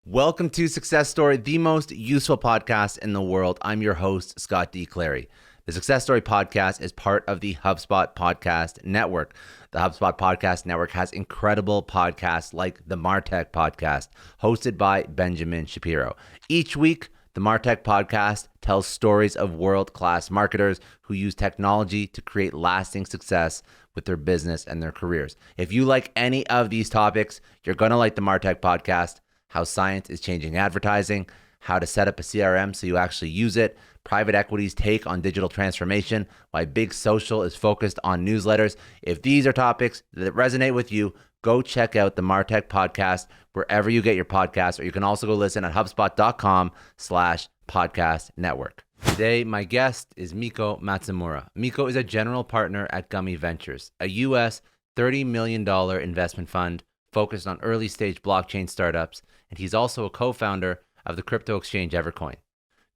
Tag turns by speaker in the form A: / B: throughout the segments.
A: Welcome to Success Story, the most useful podcast in the world. I'm your host, Scott D. Clary. The Success Story podcast is part of the HubSpot Podcast Network. The HubSpot Podcast Network has incredible podcasts like the Martech Podcast, hosted by Benjamin Shapiro. Each week, the Martech Podcast tells stories of world-class marketers who use technology to create lasting success with their business and their careers. If you like any of these topics, you're going to like the Martech Podcast. How science is changing advertising, how to set up a CRM so you actually use it, private equity's take on digital transformation, why big social is focused on newsletters. If these are topics that resonate with you, go check out the Martech Podcast wherever you get your podcasts, or you can also go listen at hubspot.com/podcast network. Today, my guest is Miko Matsumura. Miko is a general partner at Gumi Ventures, a US $30 million investment fund focused on early-stage blockchain startups, and he's also a co-founder of the crypto exchange Evercoin.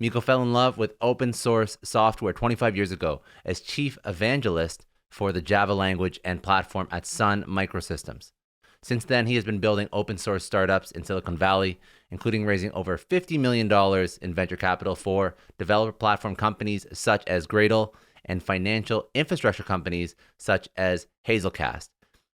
A: Miko fell in love with open-source software 25 years ago as chief evangelist for the Java language and platform at Sun Microsystems. Since then, he has been building open-source startups in Silicon Valley, including raising over $50 million in venture capital for developer platform companies such as Gradle and financial infrastructure companies such as Hazelcast.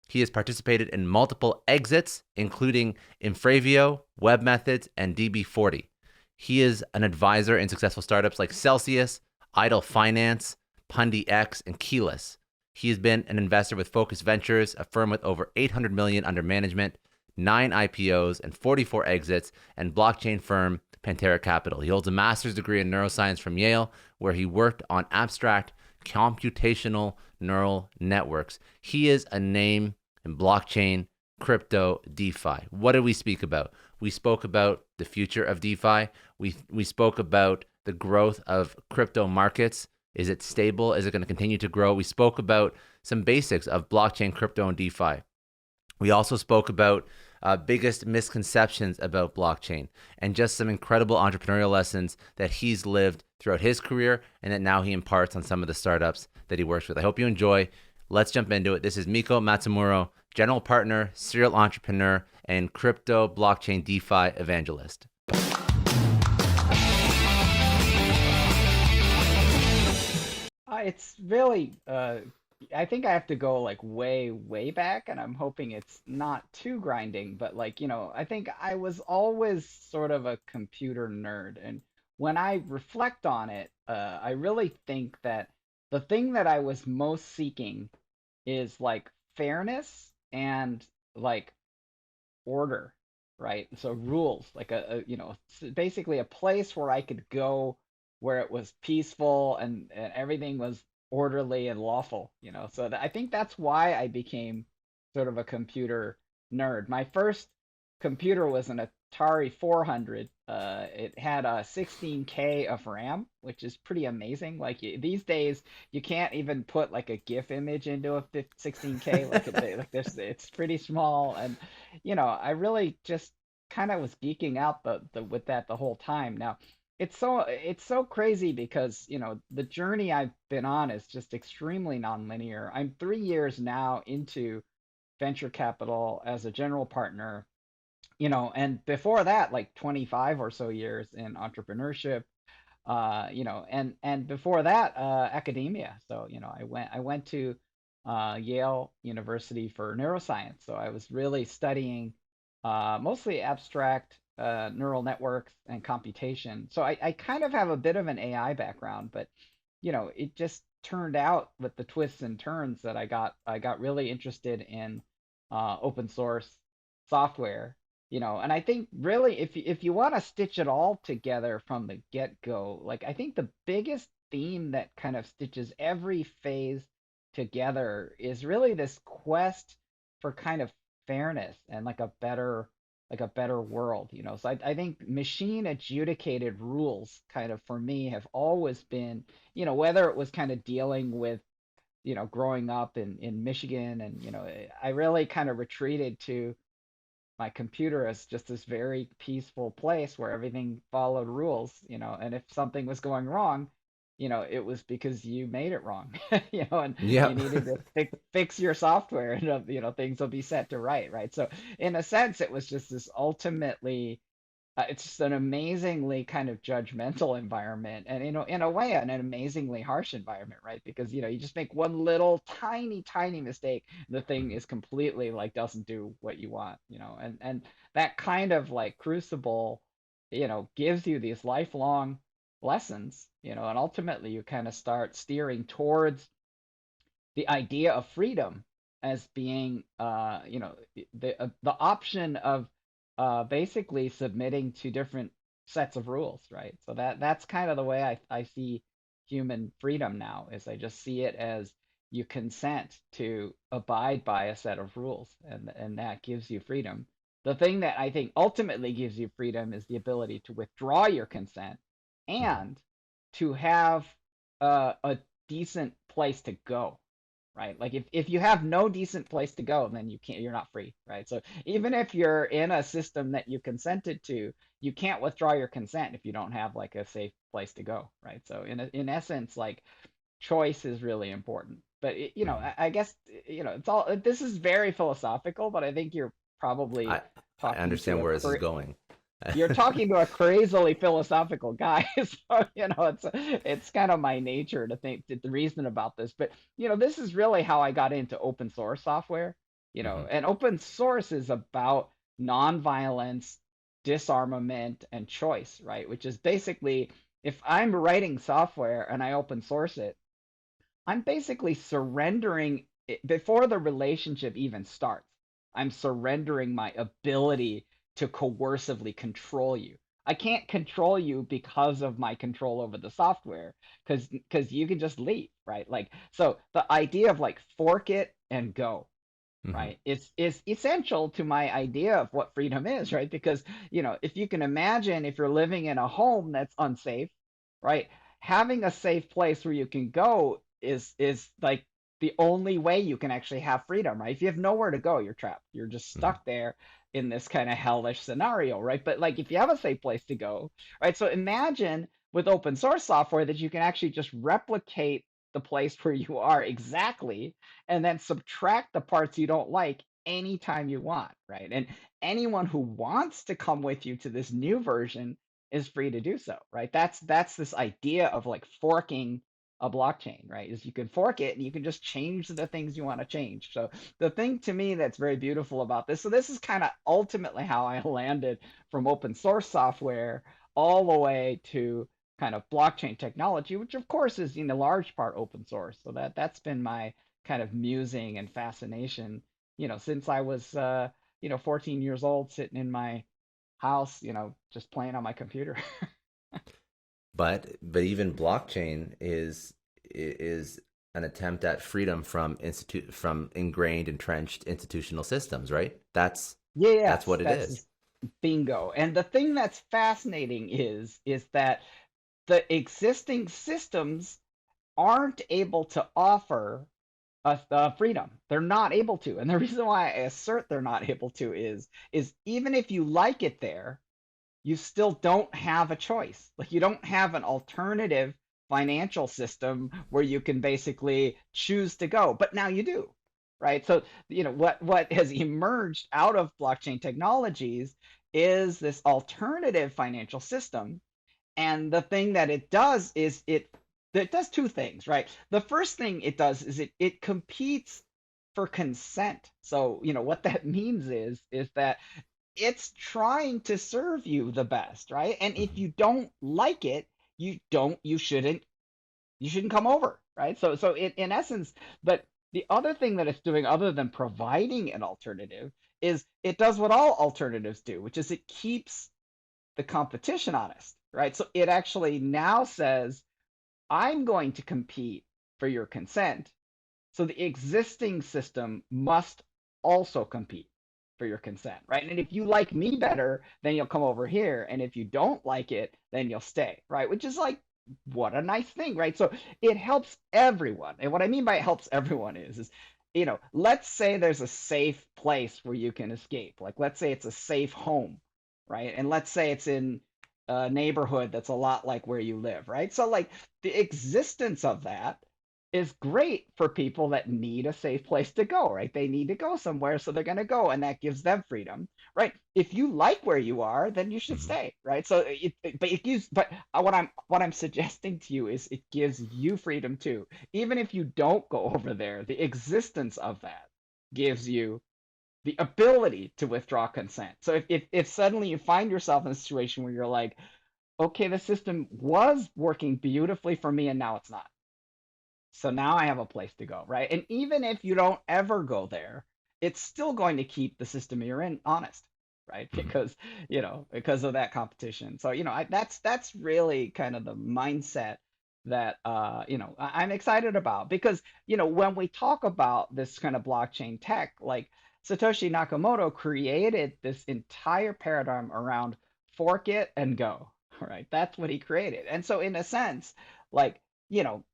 A: He has participated in multiple exits, including INFRAVIO, webMethods, and DB40. He is an advisor in successful startups like Celsius, Idle Finance, Pundi X, and Keyless. He has been an investor with Focus Ventures, a firm with over $800 million under management, 9 IPOs, and 44 exits, and blockchain firm Pantera Capital. He holds a master's degree in neuroscience from Yale, where he worked on abstract computational neural networks. He is a name in blockchain, crypto, DeFi. What did we speak about? We spoke about the future of DeFi. We spoke about the growth of crypto markets. Is it stable? Is it going to continue to grow? We spoke about some basics of blockchain, crypto, and DeFi. We also spoke about biggest misconceptions about blockchain and just some incredible entrepreneurial lessons that he's lived throughout his career and that now he imparts on some of the startups that he works with. I hope you enjoy. Let's jump into it. This is Miko Matsumura, general partner, serial entrepreneur, and crypto blockchain DeFi evangelist.
B: It's really, I think I have to go like way, way back, and I'm hoping it's not too grinding, but I think I was always sort of a computer nerd. And when I reflect on it, I really think that the thing that I was most seeking is like fairness and like order, right? So rules, like basically a place where I could go where it was peaceful and everything was orderly and lawful, So I think that's why I became sort of a computer nerd. My first computer was an Atari 400. It had a 16K of RAM, which is pretty amazing. Like these days, you can't even put like a GIF image into a 16K. Like this, it's pretty small, and I really just kind of was geeking out with that the whole time. Now, it's so crazy because the journey I've been on is just extremely nonlinear. I'm 3 years now into venture capital as a general partner, and before that, like 25 or so years in entrepreneurship, and before that, academia. So, I went to Yale University for neuroscience. So I was really studying mostly abstract neural networks and computation. So I kind of have a bit of an AI background, but it just turned out with the twists and turns that I got really interested in open source software. And I think really if you want to stitch it all together from the get-go, like I think the biggest theme that kind of stitches every phase together is really this quest for kind of fairness and like a better world. So I think machine adjudicated rules kind of for me have always been, whether it was kind of dealing with growing up in Michigan, and I really kind of retreated to my computer as just this very peaceful place where everything followed rules, and if something was going wrong, it was because you made it wrong, and you
A: Yep.
B: needed to fix your software, and things will be set to right. So in a sense, it was just this ultimately it's just an amazingly kind of judgmental environment, and in a way, an amazingly harsh environment, right? Because you just make one little tiny mistake, the thing
A: Mhm.
B: is completely like doesn't do what you want, and that kind of like crucible, gives you these lifelong lessons, and ultimately you kind of start steering towards the idea of freedom as being, the option of basically submitting to different sets of rules, right? So that's kind of the way I see human freedom now, is I just see it as you consent to abide by a set of rules, and that gives you freedom. The thing that I think ultimately gives you freedom is the ability to withdraw your consent
A: Mhm.
B: and to have a decent place to go, right? Like if you have no decent place to go, then you're not free, right? So even if you're in a system that you consented to, you can't withdraw your consent if you don't have like a safe place to go, right? So in essence, like choice is really important. But
A: Mhm.
B: I guess it's all, this is very philosophical, but I think you're probably
A: I I
B: talking to
A: understand
B: a
A: where this is going.
B: you're talking to a crazily philosophical guy. So it's kind of my nature to think, to reason about this. But this is really how I got into open source software.
A: Mhm.
B: And open source is about nonviolence, disarmament, and choice, right? Which is basically, if I'm writing software and I open source it, I'm basically surrendering it before the relationship even starts. I'm surrendering my ability to coercively control you. I can't control you because of my control over the software, because you can just leave, right? Like, so the idea of like fork it and go,
A: Mhm.
B: right, is essential to my idea of what freedom is, right? Because if you can imagine, if you're living in a home that's unsafe, right, having a safe place where you can go is like the only way you can actually have freedom, right? If you have nowhere to go, you're trapped, you're just
A: Mhm.
B: stuck there in this kind of hellish scenario, right? But like if you have a safe place to go, right, so imagine with open source software that you can actually just replicate the place where you are exactly, and then subtract the parts you don't like anytime you want, right? And anyone who wants to come with you to this new version is free to do so, right? That's this idea of like forking a blockchain, right? Is you can fork it and you can just change the things you want to change. So the thing to me that's very beautiful about this, so this is kind of ultimately how I landed from open source software all the way to kind of blockchain technology, which of course is in a large part open source. So that's been my kind of musing and fascination, since I was 14 years old, sitting in my house, just playing on my computer.
A: But even blockchain is an attempt at freedom from from ingrained, entrenched institutional systems, right? That's
B: Yes,
A: what it
B: that's
A: is.
B: just bingo. And the thing that's fascinating is that the existing systems aren't able to offer us freedom. They're not able to. And the reason why I assert they're not able to is even if you like it there, you still don't have a choice. Like you don't have an alternative financial system where you can basically choose to go. But now you do, right? So, what has emerged out of blockchain technologies is this alternative financial system. And the thing that it does is it does two things, right? The first thing it does is it competes for consent. So, what that means is that it's trying to serve you the best, right? And if
A: Mhm.
B: you don't like it, you shouldn't come over, right? So in essence, but the other thing that it's doing, other than providing an alternative, is it does what all alternatives do, which is it keeps the competition honest, right? So it actually now says, I'm going to compete for your consent, so the existing system must also compete for your consent, right? And if you like me better, then you'll come over here. And if you don't like it, then you'll stay, right? Which is like, what a nice thing, right? So it helps everyone. And what I mean by it helps everyone is, let's say there's a safe place where you can escape. Like, let's say it's a safe home, right? And let's say it's in a neighborhood that's a lot like where you live, right? So, like, the existence of that is great for people that need a safe place to go, right? They need to go somewhere, so they're going to go, and that gives them freedom, right? If you like where you are, then you should
A: Hmm.
B: stay, right? So, but it gives, but what I'm suggesting to you is it gives you freedom too. Even if you don't go over there, the existence of that gives you the ability to withdraw consent. So if suddenly you find yourself in a situation where you're like, okay, the system was working beautifully for me and now it's not. So now I have a place to go, right? And even if you don't ever go there, it's still going to keep the system you're in honest, right?
A: Hmm.
B: Because of that competition. So, that's really kind of the mindset that I'm excited about because, when we talk about this kind of blockchain tech, like Satoshi Nakamoto created this entire paradigm around fork it and go, right? That's what he created. And so in a sense, like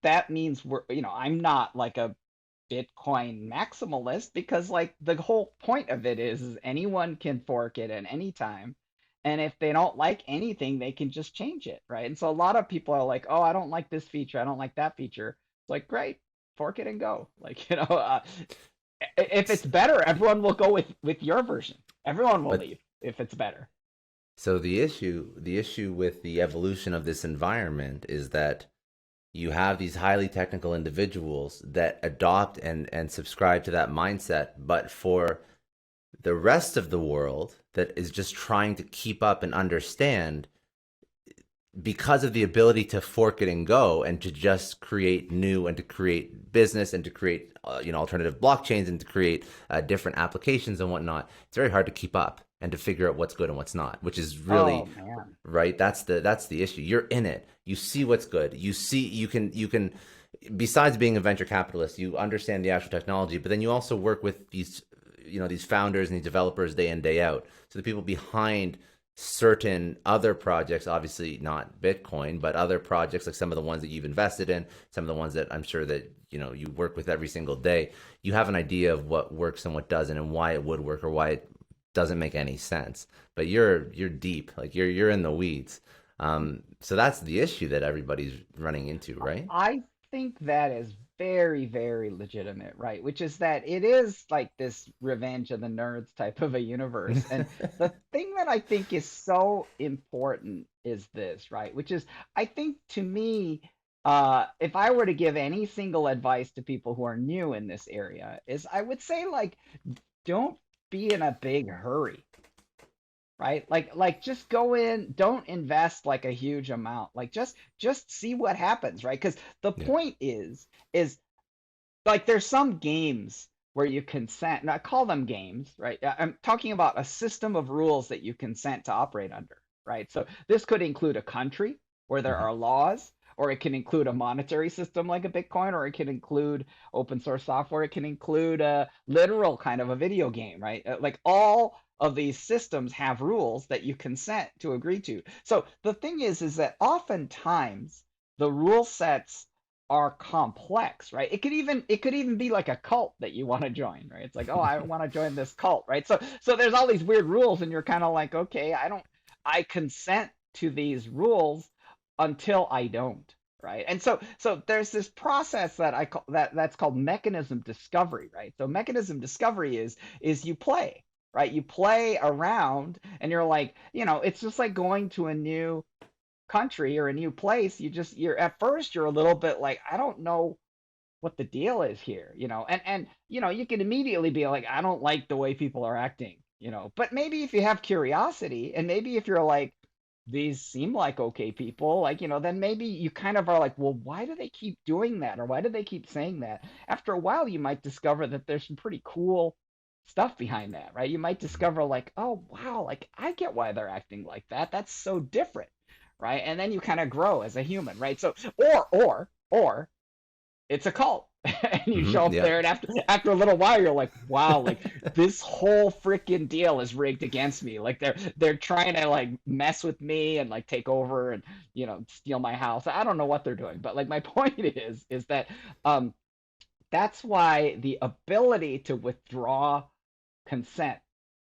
B: that means I'm not like a Bitcoin maximalist because like the whole point of it is anyone can fork it at any time. And if they don't like anything, they can just change it, right? And so a lot of people are like, "Oh, I don't like this feature. I don't like that feature." It's like, "Great, fork it and go." Like, if it's better, everyone will go with your version. Everyone will
A: But
B: leave if it's better.
A: so the issue with the evolution of this environment is that you have these highly technical individuals that adopt and subscribe to that mindset, but for the rest of the world that is just trying to keep up and understand, because of the ability to fork it and go and to just create new and to create business and to create alternative blockchains and to create different applications and whatnot, it's very hard to keep up and to figure out what's good and what's not, which is
B: Oh
A: really
B: man.
A: right. That's the issue. You're in it, you see what's good, you can besides being a venture capitalist, you understand the actual technology, but then you also work with these founders and these developers day in day out, so the people behind certain other projects, obviously not Bitcoin, but other projects like some of the ones that you've invested in, some of the ones that I'm sure that you work with every single day. You have an idea of what works and what doesn't, and why it would work or why it doesn't make any sense. But you're deep, like you're in the weeds. So that's the issue that everybody's running into, right?
B: I think that is very, very legitimate, right? Which is that it is like this revenge of the nerds type of a universe. And the thing that I think is so important is this, right? Which is, I think to me, if I were to give any single advice to people who are new in this area, is I would say like, don't be in a big hurry, right? Like just go in, don't invest like a huge amount. Like just see what happens, right? Because the
A: Yeah.
B: point is like there's some games where you consent, and I call them games, right? I'm talking about a system of rules that you consent to operate under, right? So this could include a country where there
A: Hmm.
B: are laws, or it can include a monetary system like a Bitcoin, or it can include open source software. It can include a literal kind of a video game, right? Like all of these systems have rules that you consent to agree to. So the thing is that oftentimes the rule sets are complex, right? It could even be like a cult that you want to join, right? It's like, oh, I want to join this cult, right? So there's all these weird rules, and you're kind of like, okay, I consent to these rules until I don't, right? And so there's this process that I call that's called mechanism discovery, right? So mechanism discovery is you play, right? You play around, and you're like, it's just like going to a new country or a new place. You're at first you're a little bit like, I don't know what the deal is here, and you can immediately be like, I don't like the way people are acting, but maybe if you have curiosity, and maybe if you're like, these seem like okay people, like, then maybe you kind of are like, well, why do they keep doing that, or why do they keep saying that? After a while you might discover that there's some pretty cool stuff behind that, right? You might discover like, oh wow, like I get why they're acting like that. That's so different, right? And then you kind of grow as a human, right? So, or it's a cult. And you
A: Hmm.
B: show up
A: Yeah.
B: there, and after a little while you're like, wow, like this whole freaking deal is rigged against me. Like they're trying to like mess with me and like take over and steal my house. I don't know what they're doing, but like my point is that um that's why the ability to withdraw consent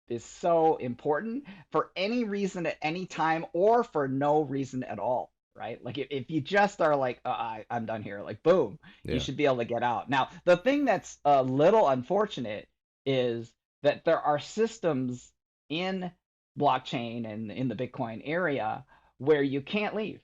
B: is so important for any reason at any time, or for no reason at all, right? Like if you just are like, I'm done here, like boom, you
A: Yeah.
B: should be able to get out. Now, the thing that's a little unfortunate is that there are systems in blockchain and in the Bitcoin area where you can't leave,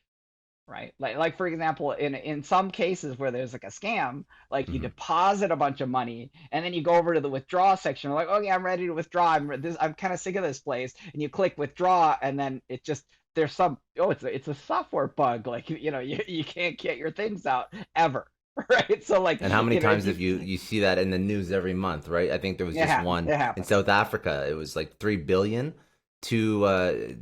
B: right? Like for example, in some cases where there's like a scam, like you
A: Hmm.
B: deposit a bunch of money and then you go over to the withdraw section, like, okay, I'm ready to withdraw. I'm kind of sick of this place, and you click withdraw, and then it just there's some it's a software bug, like you can't get your things out ever, right? So like
A: And how many
B: if
A: times
B: you
A: have you see that in the news every month, right? I think there was just one
B: it
A: in
B: happens.
A: South Africa. It was like 3 billion to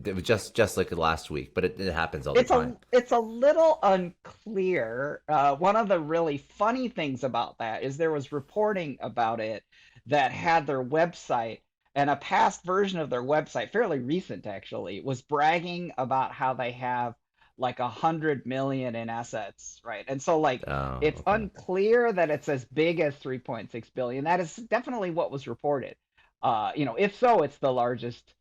A: it was just like last week, but it happens all the time.
B: It's a little unclear. One of the really funny things about that is there was reporting about it that had their website, and a past version of their website, fairly recent actually, was bragging about how they have like 100 million in assets, right? And so like
A: Oh,
B: it's
A: okay.
B: unclear that it's as big as 3.6 billion. That is definitely what was reported. If so, it's the largest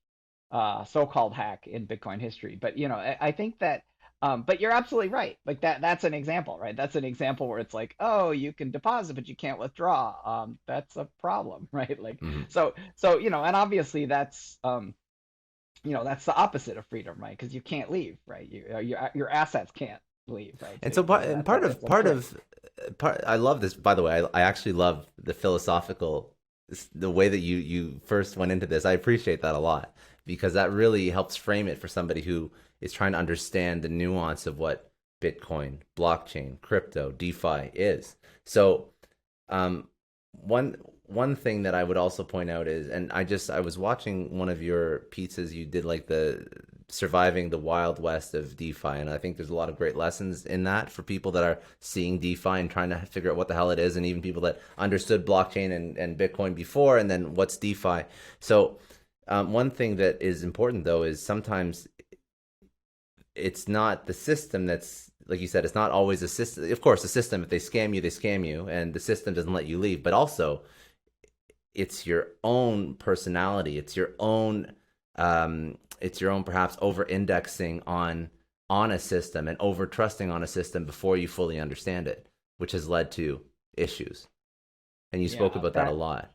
B: so-called hack in Bitcoin history. But I think that, but you're absolutely right. Like that's an example, right? That's an example where it's like, oh, you can deposit, but you can't withdraw. That's a problem, right? Like,
A: Hmm.
B: so and obviously that's the opposite of freedom, right? Because you can't leave, right? Your assets can't leave, right? So
A: And so
B: that's unfair.
A: I love this, by the way. I actually love the philosophical, the way that you first went into this. I appreciate that a lot because that really helps frame it for somebody who is trying to understand the nuance of what Bitcoin, blockchain, crypto, DeFi is. So, um, one one thing that I would also point out is, and I was watching one of your pizzas. You did like the surviving the wild west of DeFi, and I think there's a lot of great lessons in that for people that are seeing DeFi and trying to figure out what the hell it is, and even people that understood blockchain and Bitcoin before, and then what's DeFi. So, one thing that is important though is sometimes it's not the system that's like you said, it's not always a system. Of course, the system, if they scam you, they scam you, and the system doesn't let you leave. But also, it's your own personality. It's your own perhaps over indexing on a system and over trusting on a system before you fully understand it, which has led to issues. And you spoke
B: Yeah,
A: about that a lot.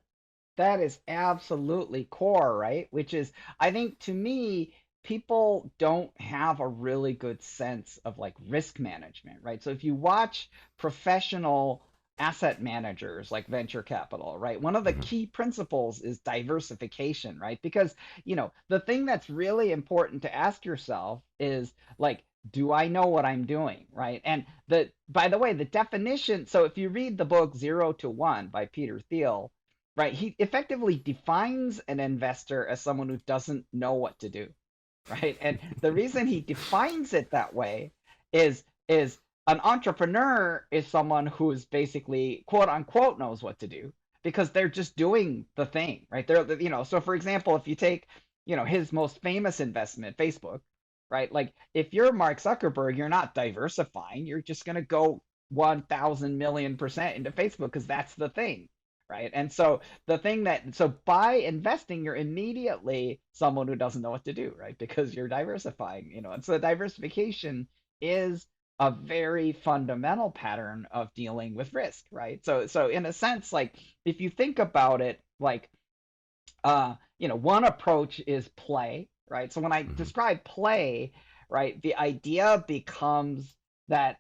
B: that is absolutely core, right? Which is, I think to me, people don't have a really good sense of like risk management, right? So if you watch professional asset managers like venture capital, right? One of the
A: Hmm.
B: key principles is diversification, right? Because, the thing that's really important to ask yourself is like, do I know what I'm doing, right? And by the way, the definition, so if you read the book Zero to One by Peter Thiel, right? He effectively defines an investor as someone who doesn't know what to do, right? And the reason he defines it that way is an entrepreneur is someone who's basically quote unquote knows what to do because they're just doing the thing, right? So for example, if you take, his most famous investment, Facebook, right? Like if you're Mark Zuckerberg, you're not diversifying. You're just going to go 1,000,000,000% into Facebook because that's the thing, right? And so by investing, you're immediately someone who doesn't know what to do, right? Because you're diversifying, and so diversification is a very fundamental pattern of dealing with risk, right? So in a sense, like if you think about it, like one approach is play, right? So when I
A: Hmm.
B: describe play, right, the idea becomes that,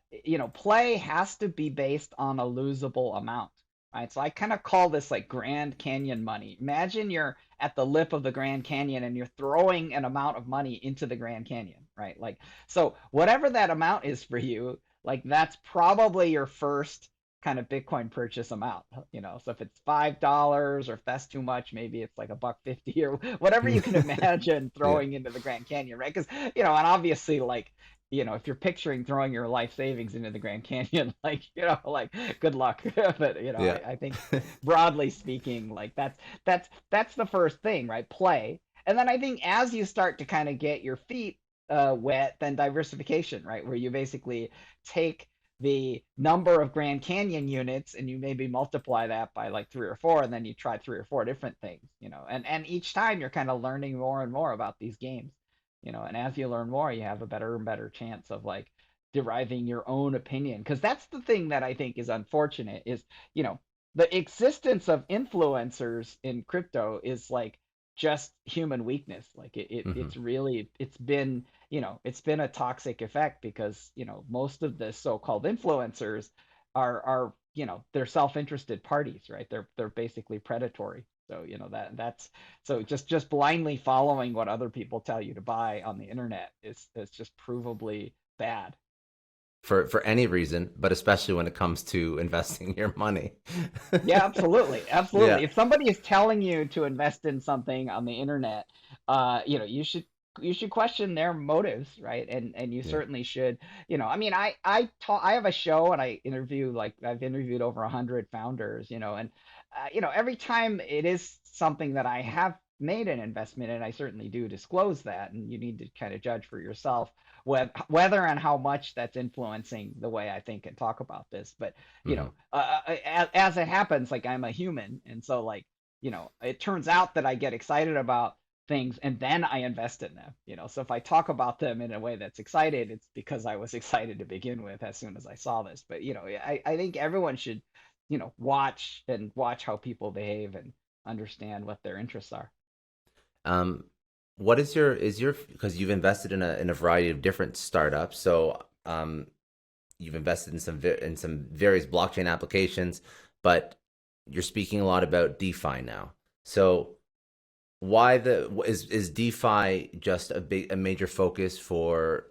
B: play has to be based on a losable amount, right? So I kind of call this like Grand Canyon money. Imagine you're at the lip of the Grand Canyon and you're throwing an amount of money into the Grand Canyon, right? Like, so whatever that amount is for you, like that's probably your first kind of Bitcoin purchase amount, So if it's $5 or if that's too much, maybe it's like a buck 50 or whatever you can imagine
A: Yeah.
B: throwing into the Grand Canyon, right? Because, and obviously like, if you're picturing throwing your life savings into the Grand Canyon, like, like good luck. But,
A: Yeah.
B: I think broadly speaking, like that's the first thing, right? Play. And then I think as you start to kind of get your feet wet, then diversification, right? Where you basically take the number of Grand Canyon units and you maybe multiply that by like three or four, and then you try three or four different things, and each time you're kind of learning more and more about these games, and as you learn more, you have a better and better chance of like deriving your own opinion. Because that's the thing that I think is unfortunate is, you know, the existence of influencers in crypto is like just human weakness. Like
A: Hmm.
B: it's really, it's been, you know, it's been a toxic effect because, you know, most of the so-called influencers are, you know, they're self-interested parties, right? They're basically predatory. So, you know, that's so just blindly following what other people tell you to buy on the internet is just provably bad.
A: For any reason, but especially when it comes to investing your money.
B: Yeah, absolutely.
A: Yeah.
B: Absolutely. If somebody is telling you to invest in something on the internet, you know, you should question their motives, right? And you
A: Yeah.
B: certainly should, you know, I mean, I have a show and I interview like I've interviewed over 100 founders, you know, and you know, every time it is something that I have made an investment in, I certainly do disclose that, and you need to kind of judge for yourself whether and how much that's influencing the way I think and talk about this. But you
A: Hmm.
B: know, as it happens, like I'm a human, and so like you know, it turns out that I get excited about things and then I invest in them. You know, so if I talk about them in a way that's excited, it's because I was excited to begin with as soon as I saw this. But you know, I think everyone should, you know, watch how people behave and understand what their interests are.
A: Um, what is your because you've invested in a variety of different startups. So you've invested in in some various blockchain applications, but you're speaking a lot about DeFi now. So why the is DeFi just a major focus for,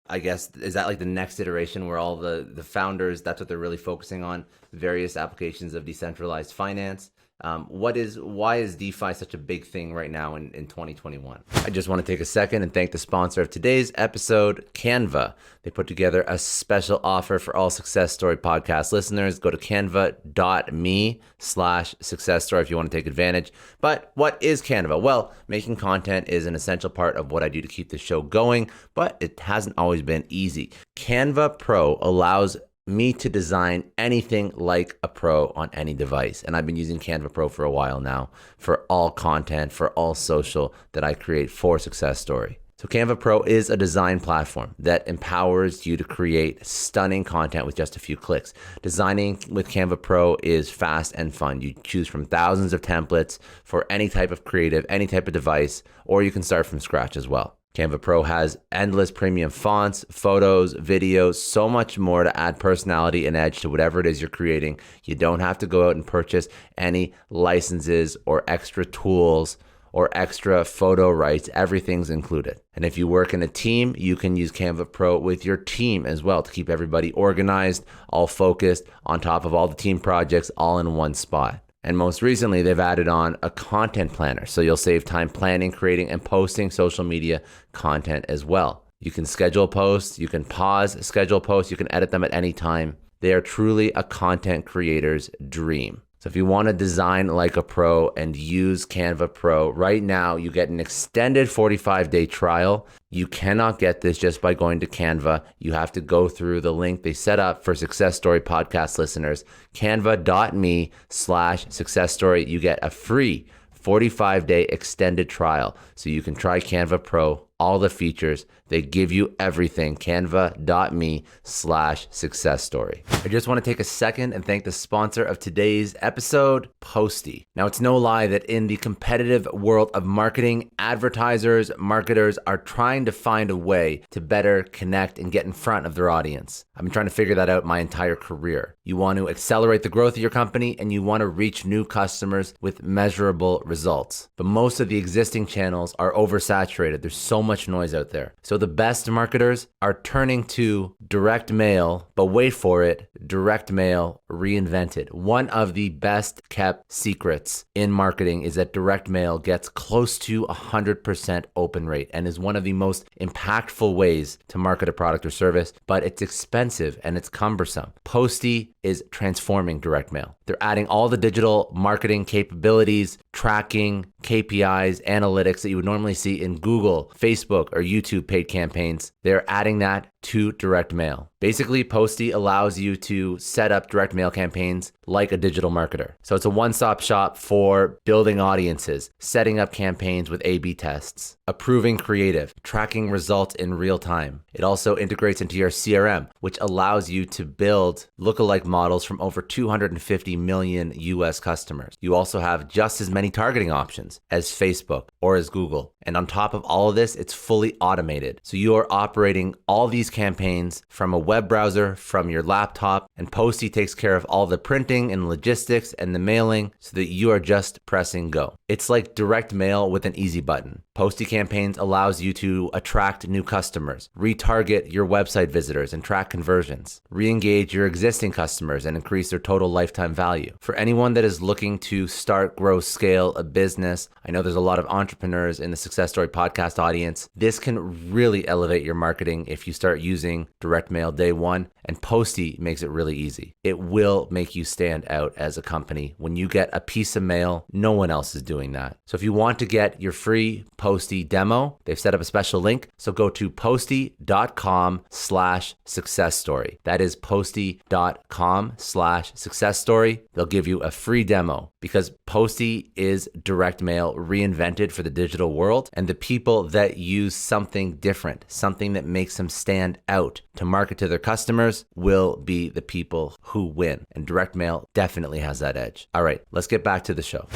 A: I guess, is that like the next iteration where all the founders, that's what they're really focusing on, various applications of decentralized finance? Why is DeFi such a big thing right now in 2021? I just want to take a second and thank the sponsor of today's episode, Canva. They put together a special offer for all Success Story podcast listeners. Go to canva.me/success story if you want to take advantage. But what is Canva? Well, making content is an essential part of what I do to keep the show going, but it hasn't always been easy. Canva Pro allows me to design anything like a pro on any device. And I've been using Canva Pro for a while now for all content, for all social that I create for Success Story. So Canva Pro is a design platform that empowers you to create stunning content with just a few clicks. Designing with Canva Pro is fast and fun. You choose from thousands of templates for any type of creative, any type of device, or you can start from scratch as well. Canva Pro has endless premium fonts, photos, videos, so much more to add personality and edge to whatever it is you're creating. You don't have to go out and purchase any licenses or extra tools or extra photo rights. Everything's included. And if you work in a team, you can use Canva Pro with your team as well to keep everybody organized, all focused, on top of all the team projects, all in one spot. And most recently, they've added on a content planner. So you'll save time planning, creating, and posting social media content as well. You can schedule posts, you can pause, schedule posts, you can edit them at any time. They are truly a content creator's dream. So if you want to design like a pro and use Canva Pro, right now you get an extended 45-day trial. You cannot get this just by going to Canva. You have to go through the link they set up for Success Story podcast listeners, canva.me/success story. You get a free 45-day extended trial so you can try Canva Pro, all the features. They give you everything. Canva.me/success story. I just want to take a second and thank the sponsor of today's episode, Pundi. Now, it's no lie that in the competitive world of marketing, advertisers, marketers are trying to find a way to better connect and get in front of their audience. I've been trying to figure that out my entire career. You want to accelerate the growth of your company and you want to reach new customers with measurable results. But most of the existing channels are oversaturated. There's so much noise out there. So the best marketers are turning to direct mail, but wait for it, direct mail reinvented. One of the best kept secrets in marketing is that direct mail gets close to 100% open rate and is one of the most impactful ways to market a product or service, but it's expensive and it's cumbersome. Pundi is transforming direct mail. They're adding all the digital marketing capabilities tracking, KPIs, analytics that you would normally see in Google, Facebook, or YouTube paid campaigns. They're adding that to direct mail. Basically, Posty allows you to set up direct mail campaigns like a digital marketer. So it's a one-stop shop for building audiences, setting up campaigns with A/B tests, approving creative, tracking results in real time. It also integrates into your CRM, which allows you to build lookalike models from over 250 million US customers. You also have just as many targeting options as Facebook or as Google. And on top of all of this, it's fully automated. So you are operating all these campaigns from a web browser, from your laptop, and Posty takes care of all the printing and logistics and the mailing so that you are just pressing go. It's like direct mail with an easy button. Posty campaigns allows you to attract new customers, retarget your website visitors and track conversions, re-engage your existing customers and increase their total lifetime value. For anyone that is looking to start, grow, scale a business, I know there's a lot of entrepreneurs in the Success Story podcast audience. This can really elevate your marketing if you start using direct mail day one, and Posty makes it really easy. It will make you stand out as a company. When you get a piece of mail, no one else is doing that. So if you want to get your free Posty demo, they've set up a special link. So go to posty.com/success story. That is posty.com/success story. They'll give you a free demo because Posty is direct mail reinvented for the digital world, and the people that use something different, something that makes them stand out to market to their customers will be the people who win. And direct mail definitely has that edge. All right, let's get back to the show.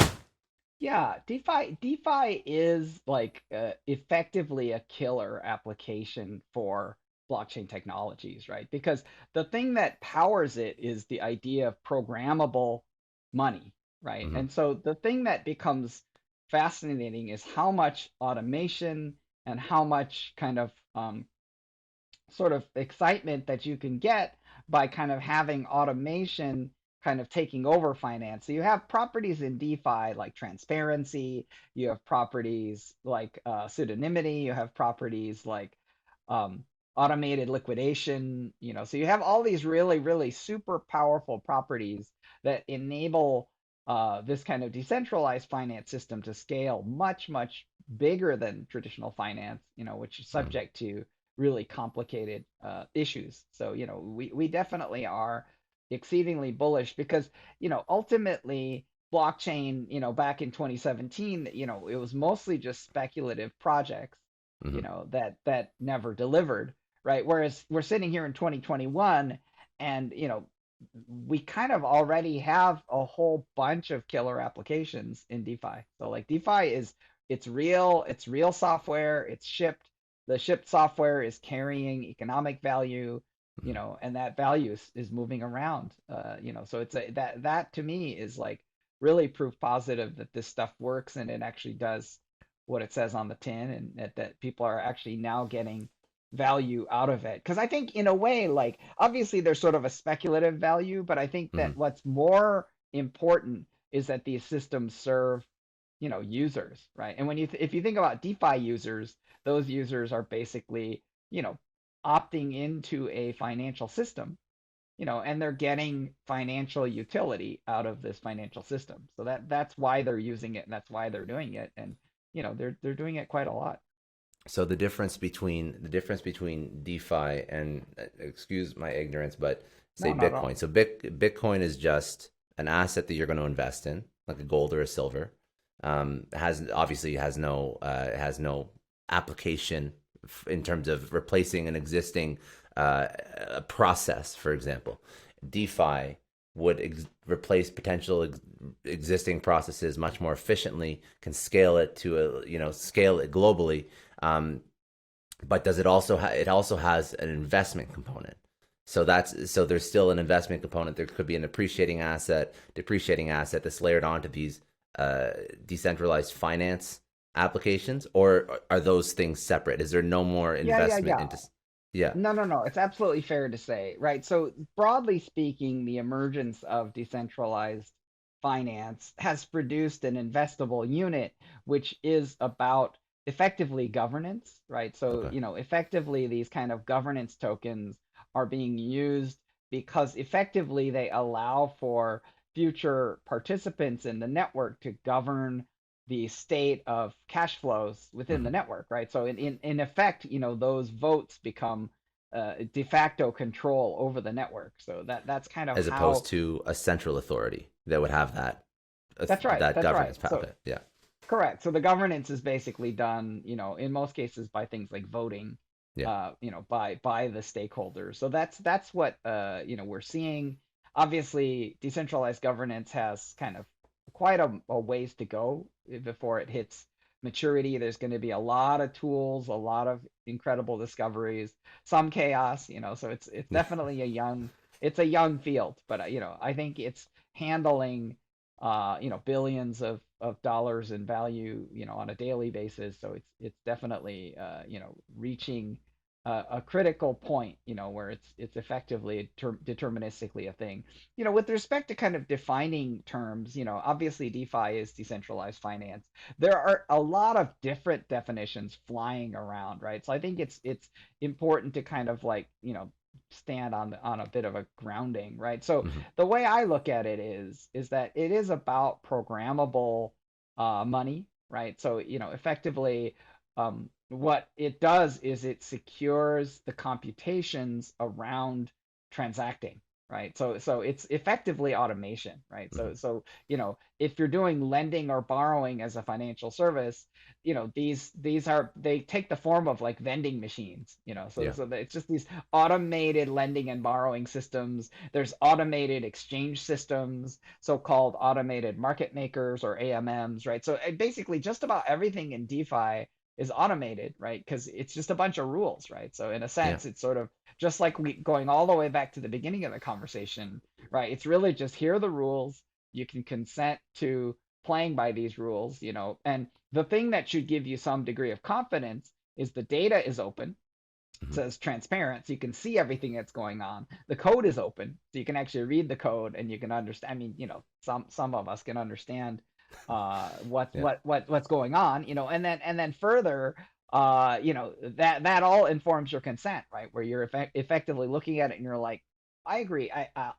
B: Yeah, DeFi is like effectively a killer application for blockchain technologies, right? Because the thing that powers it is the idea of programmable money, right?
A: Mm-hmm.
B: And so the thing that becomes fascinating is how much automation and how much kind of sort of excitement that you can get by kind of having automation kind of taking over finance. So you have properties in DeFi like transparency, you have properties like pseudonymity, you have properties like um, automated liquidation, so you have all these really, really super powerful properties that enable this kind of decentralized finance system to scale much, much bigger than traditional finance, which is subject to really complicated issues. So, we definitely are exceedingly bullish because, ultimately blockchain, back in 2017, it was mostly just speculative projects,
A: Mm-hmm.
B: that never delivered, right? Whereas we're sitting here in 2021 and, we kind of already have a whole bunch of killer applications in DeFi. So like DeFi it's real software, it's shipped. The shipped software is carrying economic value, and that value is moving around. So it's that to me is like really proof positive that this stuff works and it actually does what it says on the tin, and that people are actually now getting value out of it. Because I think in a way, like obviously there's sort of a speculative value, but I think
A: Mm-hmm.
B: that what's more important is that these systems serve, users, right? And when if you think about DeFi users, those users are basically, you know, opting into a financial system, and they're getting financial utility out of this financial system. So that's why they're using it and that's why they're doing it. And, they're doing it quite a lot.
A: So the difference between DeFi and excuse my ignorance, but say
B: No, not at all.
A: Bitcoin. So Bitcoin is just an asset that you're going to invest in, like a gold or a silver. Has no application in terms of replacing an existing process. For example, DeFi would replace potential existing processes much more efficiently, can scale it to scale it globally. Um, but does it also has an investment component. So there's still an investment component. There could be an depreciating asset that's layered onto these decentralized finance applications, or are those things separate? Is there no more
B: Yeah, yeah,
A: investment
B: yeah.
A: into? Yeah.
B: No, no, no. It's absolutely fair to say, right? So, broadly speaking, the emergence of decentralized finance has produced an investable unit, which is about effectively governance, right? So,
A: Okay.
B: effectively, these kind of governance tokens are being used because effectively they allow for future participants in the network to govern the state of cash flows within the
A: Hmm.
B: network, right? So in effect, those votes become de facto control over the network. So that's kind of
A: As opposed
B: how.
A: to a central authority that would have
B: That's right.
A: that
B: That's right.
A: governance
B: So
A: power. Yeah.
B: correct. So the governance is basically done, in most cases by things like voting,
A: Yeah.
B: by the stakeholders. So that's what we're seeing. Obviously, decentralized governance has kind of quite a ways to go before it hits maturity. There's going to be a lot of tools, a lot of incredible discoveries, some chaos, so it's definitely a young field, but I think it's handling billions of dollars in value, on a daily basis. So it's definitely reaching a critical point, where it's effectively deterministically a thing. With respect to kind of defining terms, obviously DeFi is decentralized finance. There are a lot of different definitions flying around, right? So I think it's important to kind of like, stand on a bit of a grounding, right? So
A: Hmm.
B: the way I look at it is that it is about programmable money, right? So effectively, what it does is it secures the computations around transacting, right? So it's effectively automation, right?
A: Hmm.
B: If you're doing lending or borrowing as a financial service, they take the form of like vending machines, so
A: Yeah.
B: so it's just these automated lending and borrowing systems. There's automated exchange systems, so-called automated market makers or AMMs, right? So basically just about everything in DeFi is automated, right? Because it's just a bunch of rules, right? So in a
A: Yeah.
B: sense, it's sort of just like we going all the way back to the beginning of the conversation, right? It's really just here are the rules. You can consent to playing by these rules, and the thing that should give you some degree of confidence is the data is open,
A: Hmm.
B: says transparent, so you can see everything that's going on. The code is open, so you can actually read the code and you can understand. I mean, some of us can understand
A: Yeah.
B: what's going on, and then further, that all informs your consent, right? Where you're effectively looking at it and you're like, I agree.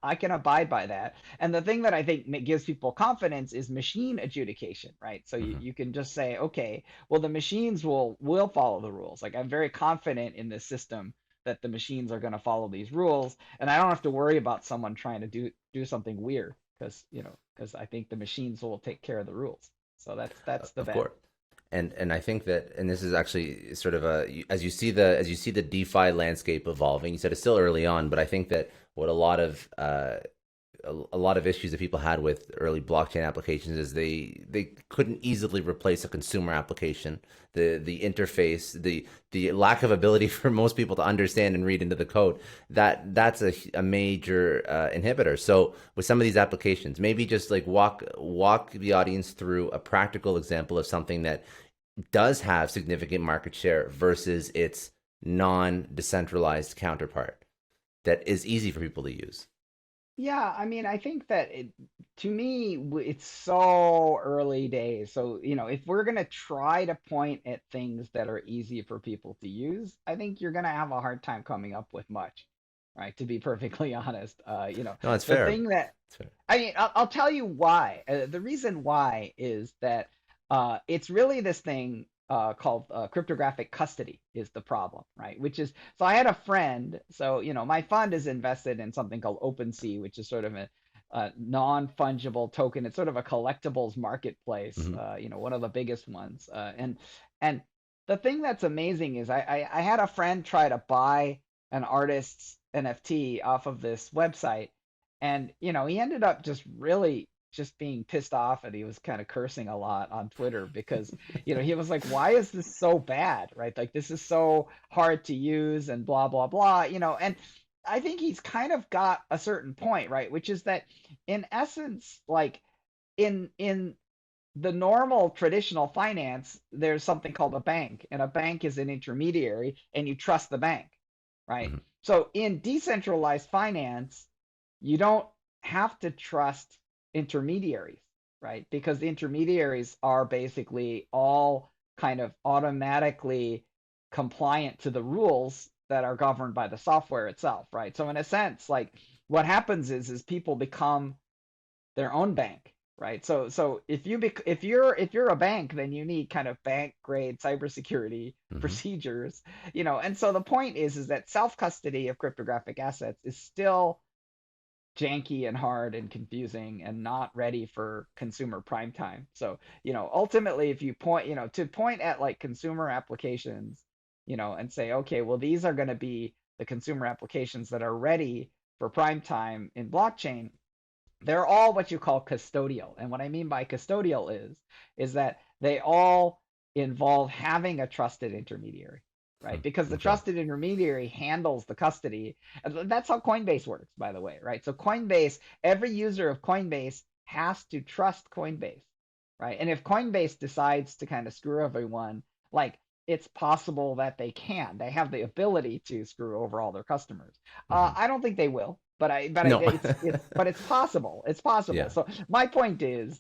B: I can abide by that. And the thing that I think gives people confidence is machine adjudication, right? So you,
A: Hmm.
B: you can just say, okay, well, the machines will follow the rules. Like I'm very confident in this system that the machines are going to follow these rules, and I don't have to worry about someone trying to do something weird because I think the machines will take care of the rules. So that's the
A: Of
B: bet.
A: course. And I think that, and this is actually sort of as you see the DeFi landscape evolving. You said it's still early on, but I think that what a lot of issues that people had with early blockchain applications is they couldn't easily replace a consumer application. The interface, the lack of ability for most people to understand and read into the code, that's a major inhibitor. So with some of these applications, maybe just like walk the audience through a practical example of something that does have significant market share versus its non-decentralized counterpart that is easy for people to use.
B: Yeah, I mean, I think that to me, it's so early days. So, if we're going to try to point at things that are easy for people to use, I think you're going to have a hard time coming up with much, right? To be perfectly honest,
A: No, that's
B: the
A: fair.
B: thing that,
A: That's fair.
B: I mean, I'll tell you why. The reason why is that it's really this thing called cryptographic custody is the problem, right? Which is, so I had a friend. So my fund is invested in something called OpenSea, which is sort of a non-fungible token. It's sort of a collectibles marketplace.
A: Hmm.
B: One of the biggest ones. And the thing that's amazing is I had a friend try to buy an artist's NFT off of this website, and he ended up just really just being pissed off, and he was kind of cursing a lot on Twitter because he was like, why is this so bad, right? Like this is so hard to use and blah blah blah, and I think he's kind of got a certain point, right? Which is that in essence, like in the normal traditional finance, there's something called a bank, and a bank is an intermediary, and you trust the bank, right?
A: Hmm.
B: So in decentralized finance, you don't have to trust intermediaries, right? Because the intermediaries are basically all kind of automatically compliant to the rules that are governed by the software itself, right? So in a sense, like what happens is people become their own bank, right? So if you're a bank, then you need kind of bank grade cybersecurity
A: Hmm.
B: procedures, And so the point is that self custody of cryptographic assets is still janky and hard and confusing and not ready for consumer prime time. So, ultimately, if you point, to point at like consumer applications, and say, okay, well, these are going to be the consumer applications that are ready for prime time in blockchain, they're all what you call custodial. And what I mean by custodial is that they all involve having a trusted intermediary, right? Because the
A: Okay.
B: trusted intermediary handles the custody. And that's how Coinbase works, by the way, right? So Coinbase, every user of Coinbase has to trust Coinbase, right? And if Coinbase decides to kind of screw everyone, like it's possible that they can. They have the ability to screw over all their customers.
A: Hmm.
B: I don't think they will,
A: No.
B: but it's possible. It's possible.
A: Yeah.
B: So my point is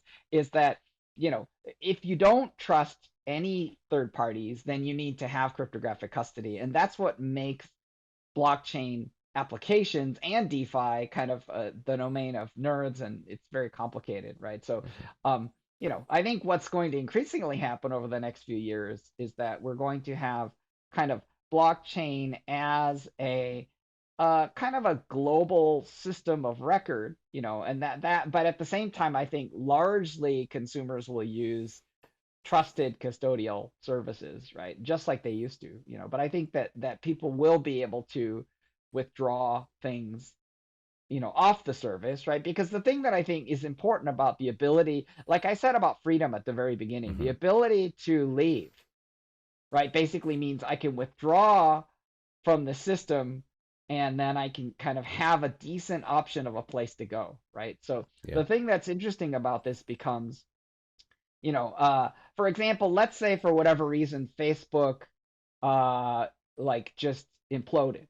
B: that if you don't trust any third parties, then you need to have cryptographic custody, and that's what makes blockchain applications and DeFi kind of the domain of nerds, and it's very complicated, right? So, um, I think what's going to increasingly happen over the next few years is that we're going to have kind of blockchain as a kind of a global system of record, and but at the same time, I think largely consumers will use trusted custodial services, right? Just like they used to, But I think that people will be able to withdraw things, off the service, right? Because the thing that I think is important about the ability, like I said about freedom at the very beginning, the
A: Hmm.
B: ability to leave, right, basically means I can withdraw from the system and then I can kind of have a decent option of a place to go, right? So
A: Yeah.
B: the thing that's interesting about this becomes, for example, let's say for whatever reason Facebook uh like just imploded,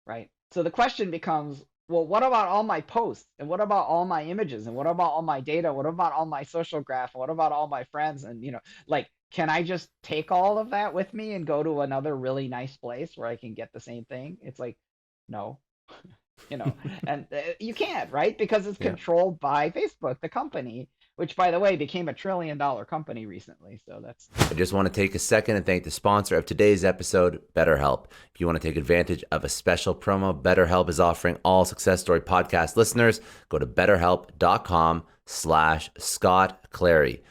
B: right? So the question becomes, well, what about all my posts? And what about all my images? And what about all my data? What about all my social graph? What about all my friends? And, like, can I just take all of that with me and go to another really nice place where I can get the same thing? It's like, no, you know, and you can't, right? Because it's
A: Yeah.
B: controlled by Facebook, the company, which, by the way, became a $1 trillion company recently. So that's
A: I just want to take a second and thank the sponsor of today's episode, BetterHelp. If you want to take advantage of a special promo, BetterHelp is offering all Success Story podcast listeners. Go to betterhelp.com/Scott Clary.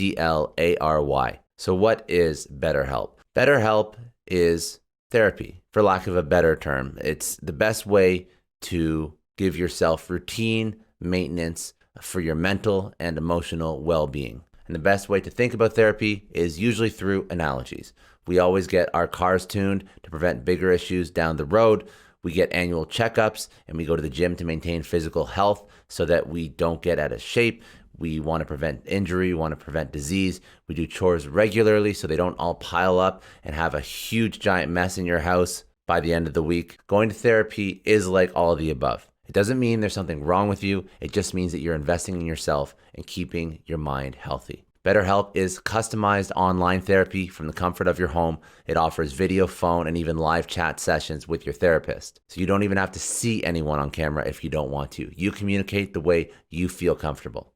A: BetterHelp.com/SCOTTCLARY. So what is BetterHelp? BetterHelp is therapy, for lack of a better term. It's the best way to give yourself routine maintenance for your mental and emotional well-being. And the best way to think about therapy is usually through analogies. We always get our cars tuned to prevent bigger issues down the road. We get annual checkups and we go to the gym to maintain physical health so that we don't get out of shape. We want to prevent injury, we want to prevent disease. We do chores regularly so they don't all pile up and have a huge giant mess in your house by the end of the week. Going to therapy is like all of the above. It doesn't mean there's something wrong with you. It just means that you're investing in yourself and keeping your mind healthy. BetterHelp is customized online therapy from the comfort of your home. It offers video, phone, and even live chat sessions with your therapist. So you don't even have to see anyone on camera if you don't want to. You communicate the way you feel comfortable.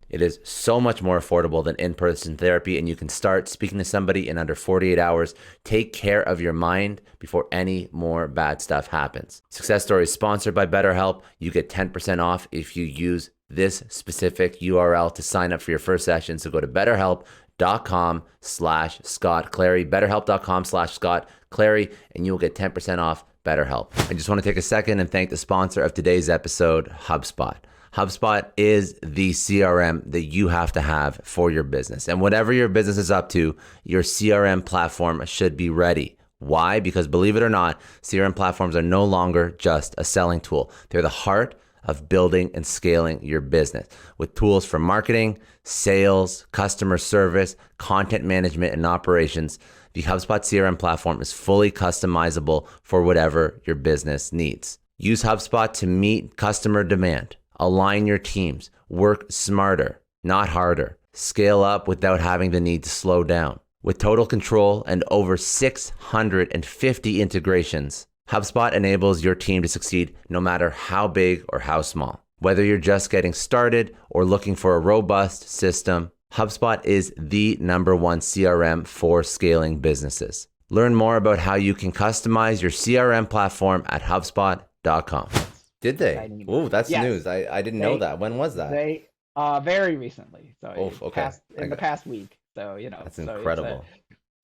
A: It is so much more affordable than in-person therapy, and you can start speaking to somebody in under 48 hours. Take care of your mind before any more bad stuff happens. Success Story is sponsored by BetterHelp. You get 10% off if you use this specific URL to sign up for your first session. So go to betterhelp.com/Scott Clary, betterhelp.com/Scott Clary, and you will get 10% off BetterHelp. I just want to take a second and thank the sponsor of today's episode, HubSpot. HubSpot is the CRM that you have to have for your business. And whatever your business is up to, your CRM platform should be ready. Why? Because believe it or not, CRM platforms are no longer just a selling tool. They're the heart of building and scaling your business with tools for marketing, sales, customer service, content management, and operations. The HubSpot CRM platform is fully customizable for whatever your business needs. Use HubSpot to meet customer demand. Align your teams, work smarter, not harder, scale up without having the need to slow down. With total control and over 650 integrations, HubSpot enables your team to succeed no matter how big or how small. Whether you're just getting started or looking for a robust system, HubSpot is the #1 CRM for scaling businesses. Learn more about how you can customize your CRM platform at HubSpot.com. Did they?
B: Exciting.
A: Oh, that's
B: Yes,
A: news. I didn't know
B: they
A: that. When was that?
B: they very recently. So
A: Oh, okay.
B: in the past week. So
A: That's
B: so it's a
A: incredible.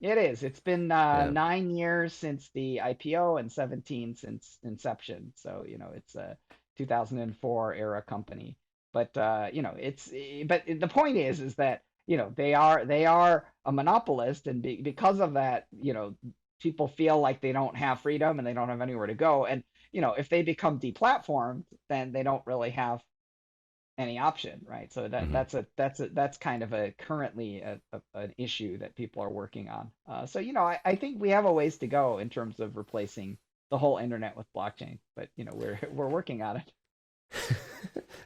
B: it is. It's been
A: Yeah.
B: 9 years since the IPO and 17 since inception. So, it's a 2004 era company. But but the point is that, they are a monopolist, and because of that, people feel like they don't have freedom and they don't have anywhere to go. And, if they become deplatformed, then they don't really have any option, right? So
A: Mhm.
B: that's kind of a currently an issue that people are working on. So I think we have a ways to go in terms of replacing the whole internet with blockchain, but we're working on it.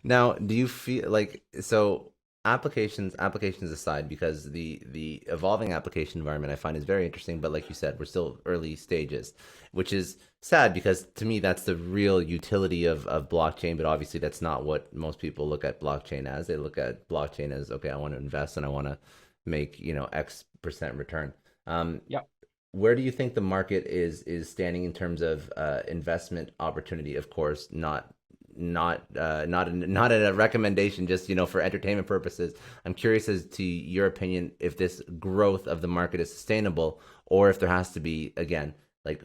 A: Now, do you feel like so applications aside, because the evolving application environment I find is very interesting, but like you said, we're still early stages, which is sad because to me that's the real utility of blockchain, but obviously that's not what most people look at blockchain as. They look at blockchain as, okay, I want to invest and I want to make, X% return. Um,
B: Yep.
A: where do you think the market is standing in terms of investment opportunity? Of course, not a recommendation, just for entertainment purposes. I'm curious as to your opinion if this growth of the market is sustainable, or if there has to be, again, like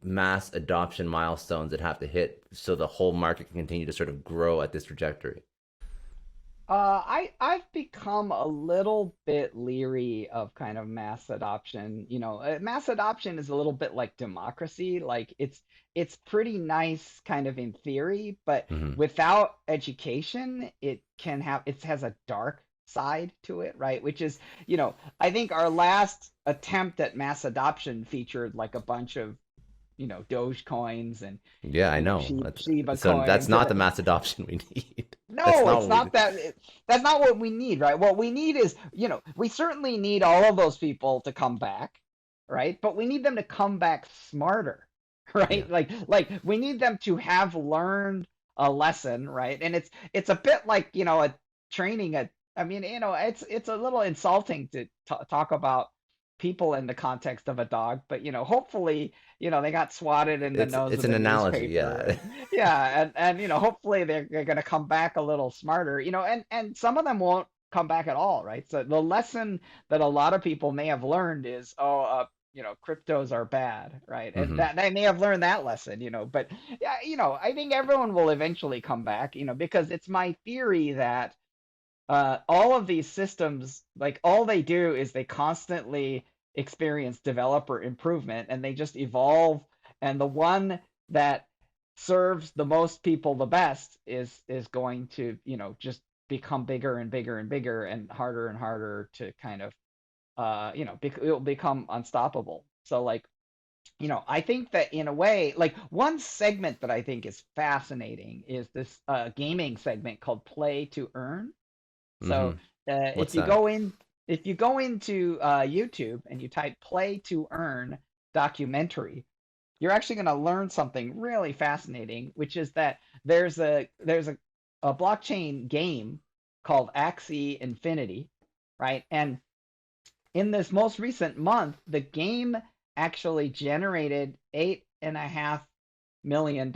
A: mass adoption milestones that have to hit so the whole market can continue to sort of grow at this trajectory.
B: I've become a little bit leery of kind of mass adoption. Mass adoption is a little bit like democracy. Like it's pretty nice kind of in theory, but
A: Hmm.
B: without education, it has a dark side to it, right? Which is, I think our last attempt at mass adoption featured like a bunch of, Doge coins and,
A: Yeah, I know.
B: Shiba
A: So that's
B: coins,
A: not
B: and
A: the mass adoption we need. That's
B: no,
A: not
B: it's
A: what we
B: not
A: need.
B: that. That's not what we need, right? What we need is, we certainly need all of those people to come back, right? But we need them to come back smarter,
A: Yeah.
B: right? Like we need them to have learned a lesson, right? And it's a bit like, a training. I mean, it's a little insulting to talk about people in the context of a dog, but hopefully, they got swatted in the nose
A: It's
B: with
A: an
B: a
A: analogy,
B: newspaper,
A: yeah.
B: and yeah, and hopefully they're going to come back a little smarter, and some of them won't come back at all, right? So the lesson that a lot of people may have learned is, oh, cryptos are bad, right? And
A: Hmm.
B: that they may have learned that lesson, but yeah, I think everyone will eventually come back, because it's my theory that all of these systems, like all they do is they constantly experience developer improvement, and they just evolve. And the one that serves the most people the best is going to, just become bigger and bigger and bigger and harder to kind of, it'll become unstoppable. So like, I think that in a way, like one segment that I think is fascinating is this gaming segment called Play to Earn. So
A: Hmm.
B: uh,
A: What's
B: if you
A: that?
B: go in, if you go into YouTube and you type "play to earn documentary," you're actually going to learn something really fascinating, which is that there's a blockchain game called Axie Infinity, right? And in this most recent month, the game actually generated $8.5 million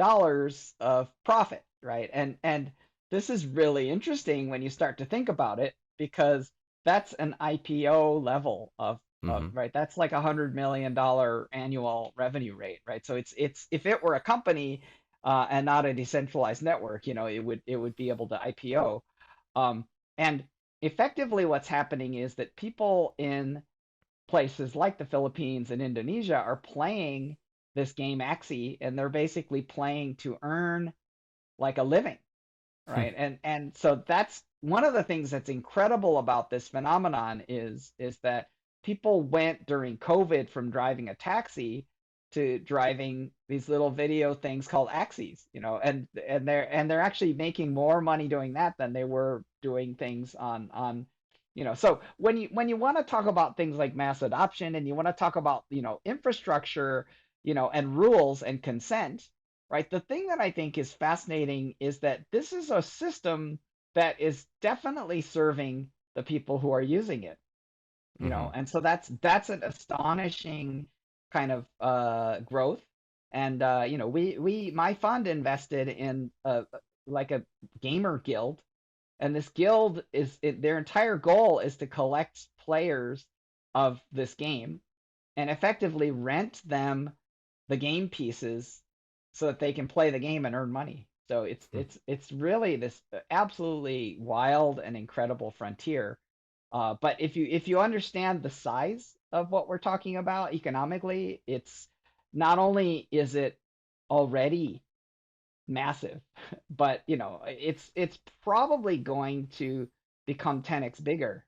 B: of profit, right? And this is really interesting when you start to think about it, because that's an IPO level of
A: Hmm.
B: right. That's like $100 million annual revenue rate, right? So it's if it were a company and not a decentralized network, it would be able to IPO. And effectively, what's happening is that people in places like the Philippines and Indonesia are playing this game Axie, and they're basically playing to earn like a living, right? And so that's one of the things that's incredible about this phenomenon is that people went during COVID from driving a taxi to driving these little video things called Axies, and they're actually making more money doing that than they were doing things on. So when you want to talk about things like mass adoption, and you want to talk about, infrastructure, and rules and consent, right? The thing that I think is fascinating is that this is a system that is definitely serving the people who are using it,
A: Hmm.
B: and so that's an astonishing kind of growth. And we my fund invested in like a gamer guild, and this guild their entire goal is to collect players of this game and effectively rent them the game pieces so that they can play the game and earn money. So it's really this absolutely wild and incredible frontier. But if you understand the size of what we're talking about economically, it's not only is it already massive, but it's probably going to become 10x bigger.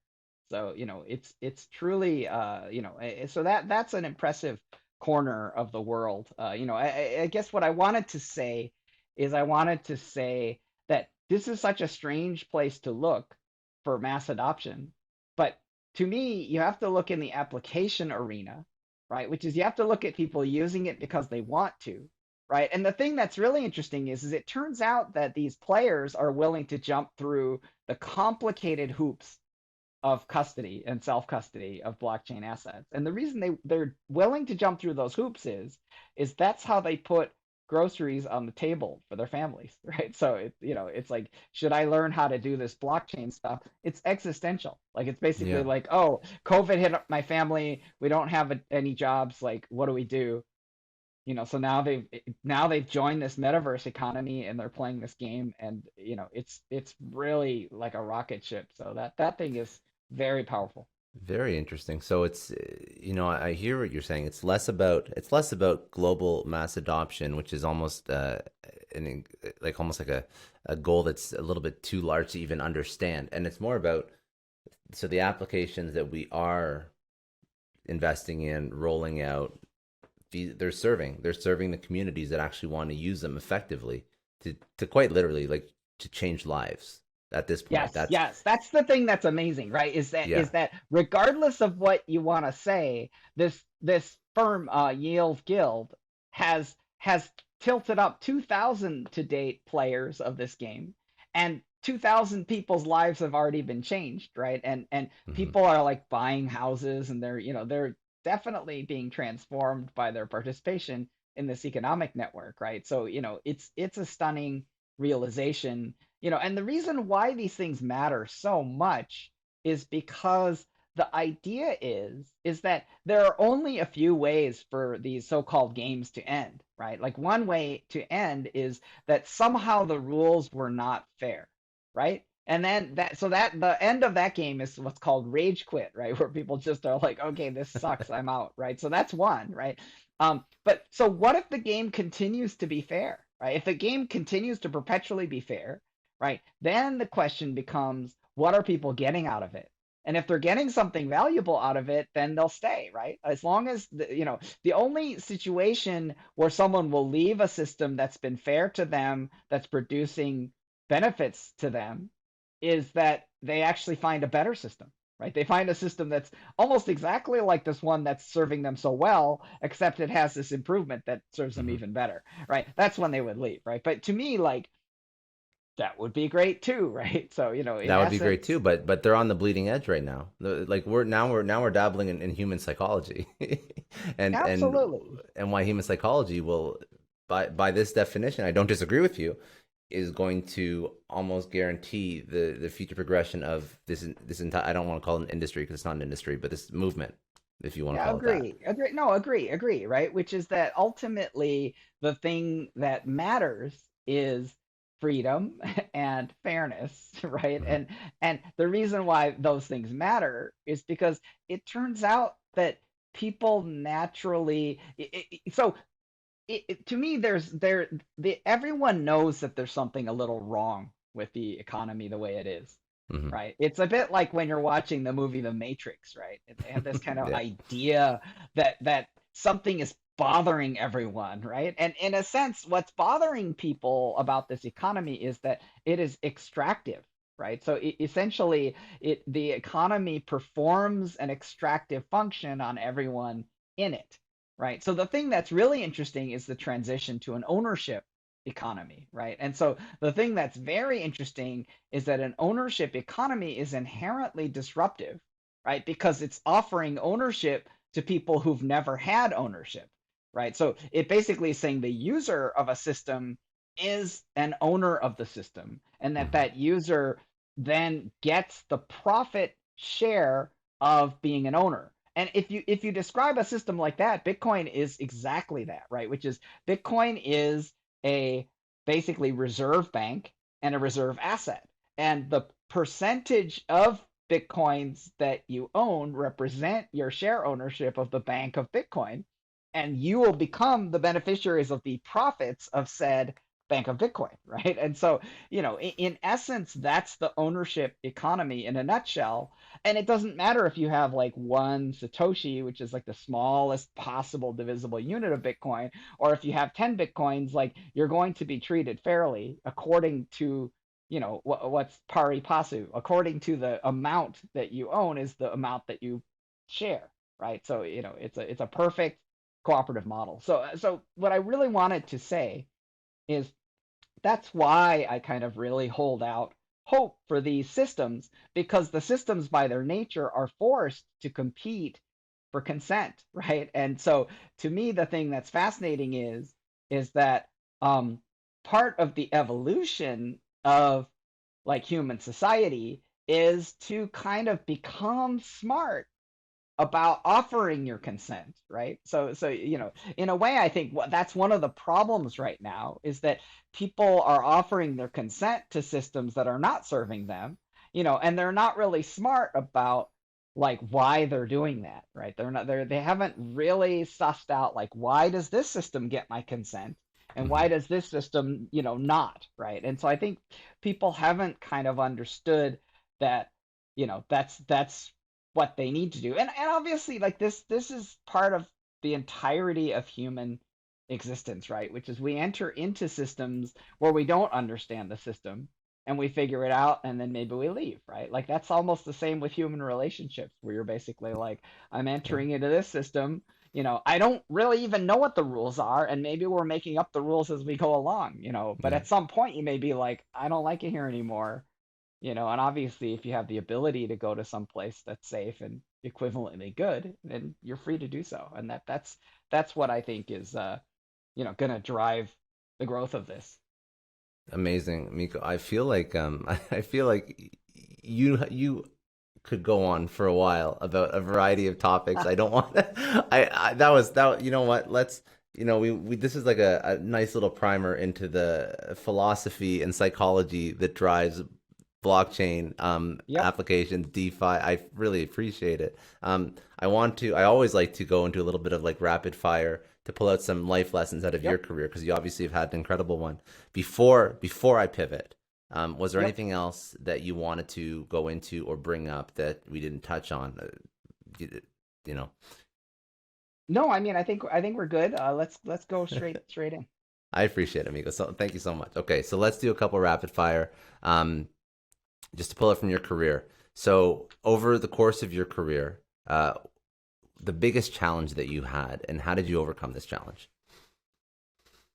B: So it's truly so that's an impressive corner of the world. I guess what I wanted to say is I wanted to say that this is such a strange place to look for mass adoption, but to me you have to look in the application arena, right? Which is you have to look at people using it because they want to, right? And the thing that's really interesting is it turns out that these players are willing to jump through the complicated hoops of custody and self-custody of blockchain assets. And the reason they're willing to jump through those hoops is that's how they put groceries on the table for their families, right? So it's like, should I learn how to do this blockchain stuff? It's existential. Like it's basically
A: Yeah.
B: like, oh, COVID hit my family, we don't have any jobs, like what do we do? So now they've joined this metaverse economy and they're playing this game, and it's really like a rocket ship. So that thing is very powerful.
A: Very interesting. So I hear what you're saying. It's less about global mass adoption, which is almost like almost like a goal that's a little bit too large to even understand. And it's more about the applications that we are investing in, rolling out. They're serving the communities that actually want to use them effectively to quite literally like to change lives at this point.
B: Yes, yes, that's the thing that's amazing, right? Is that
A: Yeah.
B: is that regardless of what you want to say, this firm, Yale Guild, has tilted up 2,000 to date players of this game, and 2,000 people's lives have already been changed, right? And
A: Hmm.
B: people are like buying houses, and they're definitely being transformed by their participation in this economic network, right? So it's a stunning realization. And the reason why these things matter so much is because the idea is that there are only a few ways for these so-called games to end, right? Like one way to end is that somehow the rules were not fair, right? And then that the end of that game is what's called rage quit, right? Where people just are like, okay, this sucks, I'm out, right? So that's one, right? But so what if the game continues to be fair, right? If the game continues to perpetually be fair, right? Then the question becomes, what are people getting out of it? And if they're getting something valuable out of it, then they'll stay, right? As long as the only situation where someone will leave a system that's been fair to them, that's producing benefits to them, is that they actually find a better system, right? They find a system that's almost exactly like this one that's serving them so well, except it has this improvement that serves them
A: Hmm.
B: even better, right? That's when they would leave, right? But to me, like, that would be great too, right? So, in
A: That would be great too,
B: essence,
A: but they're on the bleeding edge right now. Like we're dabbling in human psychology, and and
B: absolutely.
A: and why human psychology will, by this definition, I don't disagree with you, is going to almost guarantee the future progression of this entire, I don't want to call it an industry because it's not an industry, but this movement, if you want to
B: Yeah,
A: call it that.
B: agree. No, agree, right? Which is that ultimately the thing that matters is freedom and fairness, right?
A: Hmm.
B: And the reason why those things matter is because it turns out that people naturally so to me everyone knows that there's something a little wrong with the economy the way it is,
A: Hmm.
B: right? It's a bit like when you're watching the movie The Matrix, right? They have this kind of
A: Yeah.
B: idea that something is bothering everyone, right? And in a sense, what's bothering people about this economy is that it is extractive, right? So essentially, the economy performs an extractive function on everyone in it. right? So the thing that's really interesting is the transition to an ownership economy, right? And so the thing that's very interesting is that an ownership economy is inherently disruptive, right? Because it's offering ownership to people who've never had ownership, right? So it basically is saying the user of a system is an owner of the system, and that
A: Mhm.
B: that user then gets the profit share of being an owner. And if you describe a system like that, Bitcoin is exactly that, right? Which is Bitcoin is a basically reserve bank and a reserve asset. And the percentage of Bitcoins that you own represent your share ownership of the bank of Bitcoin. And you will become the beneficiaries of the profits of said bank of Bitcoin, right? And so, in essence, that's the ownership economy in a nutshell. And it doesn't matter if you have like one Satoshi, which is like the smallest possible divisible unit of Bitcoin, or if you have 10 Bitcoins, like you're going to be treated fairly according to, what's pari passu, according to the amount that you own is the amount that you share, right? So, it's a perfect cooperative model. So what I really wanted to say is that's why I kind of really hold out hope for these systems, because the systems by their nature are forced to compete for consent, right? And so to me, the thing that's fascinating is that um, part of the evolution of like human society is to kind of become smart about offering your consent, right? So in a way, I think that's one of the problems right now is that people are offering their consent to systems that are not serving them, and they're not really smart about like why they're doing that, right? They haven't really sussed out like why does this system get my consent and why
A: Mhm.
B: does this system, not, right? And so I think people haven't kind of understood that, that's what they need to do. And obviously like this is part of the entirety of human existence, right? Which is we enter into systems where we don't understand the system and we figure it out and then maybe we leave, right? Like that's almost the same with human relationships where you're basically like I'm
A: Yeah.
B: entering into this system, I don't really even know what the rules are and maybe we're making up the rules as we go along, but
A: Yeah.
B: at some point you may be like I don't like it here anymore, and obviously if you have the ability to go to some place that's safe and equivalently good, then you're free to do so. And that's what I think is going to drive the growth of this.
A: Amazing, Miko. I feel like I feel like you could go on for a while about a variety of topics. I don't want I that was that you know what? Let's we this is like a nice little primer into the philosophy and psychology that drives blockchain
B: Yep.
A: applications, DeFi. I really appreciate it. I always like to go into a little bit of like rapid fire to pull out some life lessons out of your
B: Yep.
A: career because you obviously have had an incredible one. Before I pivot, was there
B: Yep.
A: anything else that you wanted to go into or bring up that we didn't touch on? You, you know,
B: No, I mean I think we're good. Let's go straight in.
A: I appreciate it, amigo. So thank you so much. Okay, so let's do a couple rapid fire, um, just to pull it from your career. So over the course of your career, the biggest challenge that you had, and how did you overcome this challenge?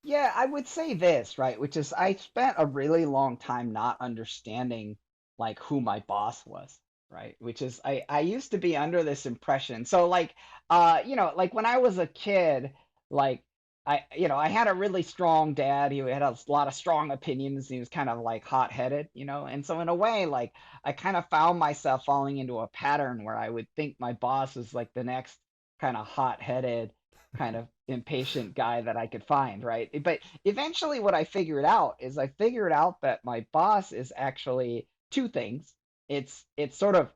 B: Yeah, I would say this, right? Which is I spent a really long time not understanding like who my boss was, right? Which is I used to be under this impression. So like like when I was a kid, like I had a really strong dad. He had a lot of strong opinions. He was kind of like hot-headed, And so in a way, like I kind of found myself falling into a pattern where I would think my boss was like the next kind of hot-headed kind of impatient guy that I could find, right? But eventually, what I figured out is I figured out that my boss is actually two things. It's sort of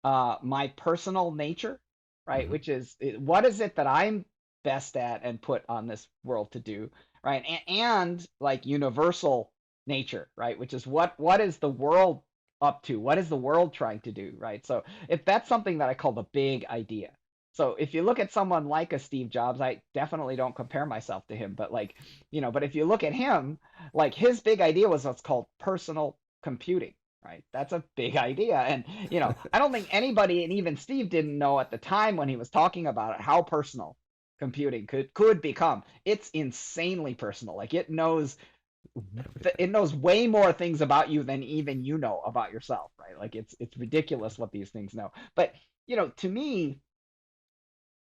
B: my personal nature, right?
A: Hmm.
B: Which is what is it that I'm best at and put on this world to do, right? And like universal nature, right? Which is what is the world up to? What is the world trying to do, right? So if that's something that I call the big idea. So if you look at someone like a Steve Jobs, I definitely don't compare myself to him, but like, but if you look at him, like his big idea was what's called personal computing, right? That's a big idea. And, I don't think anybody, and even Steve didn't know at the time when he was talking about it, how personal computing could become. It's insanely personal. Like it
A: Everything.
B: knows way more things about you than even you know about yourself, right? Like it's ridiculous what these things know. But to me,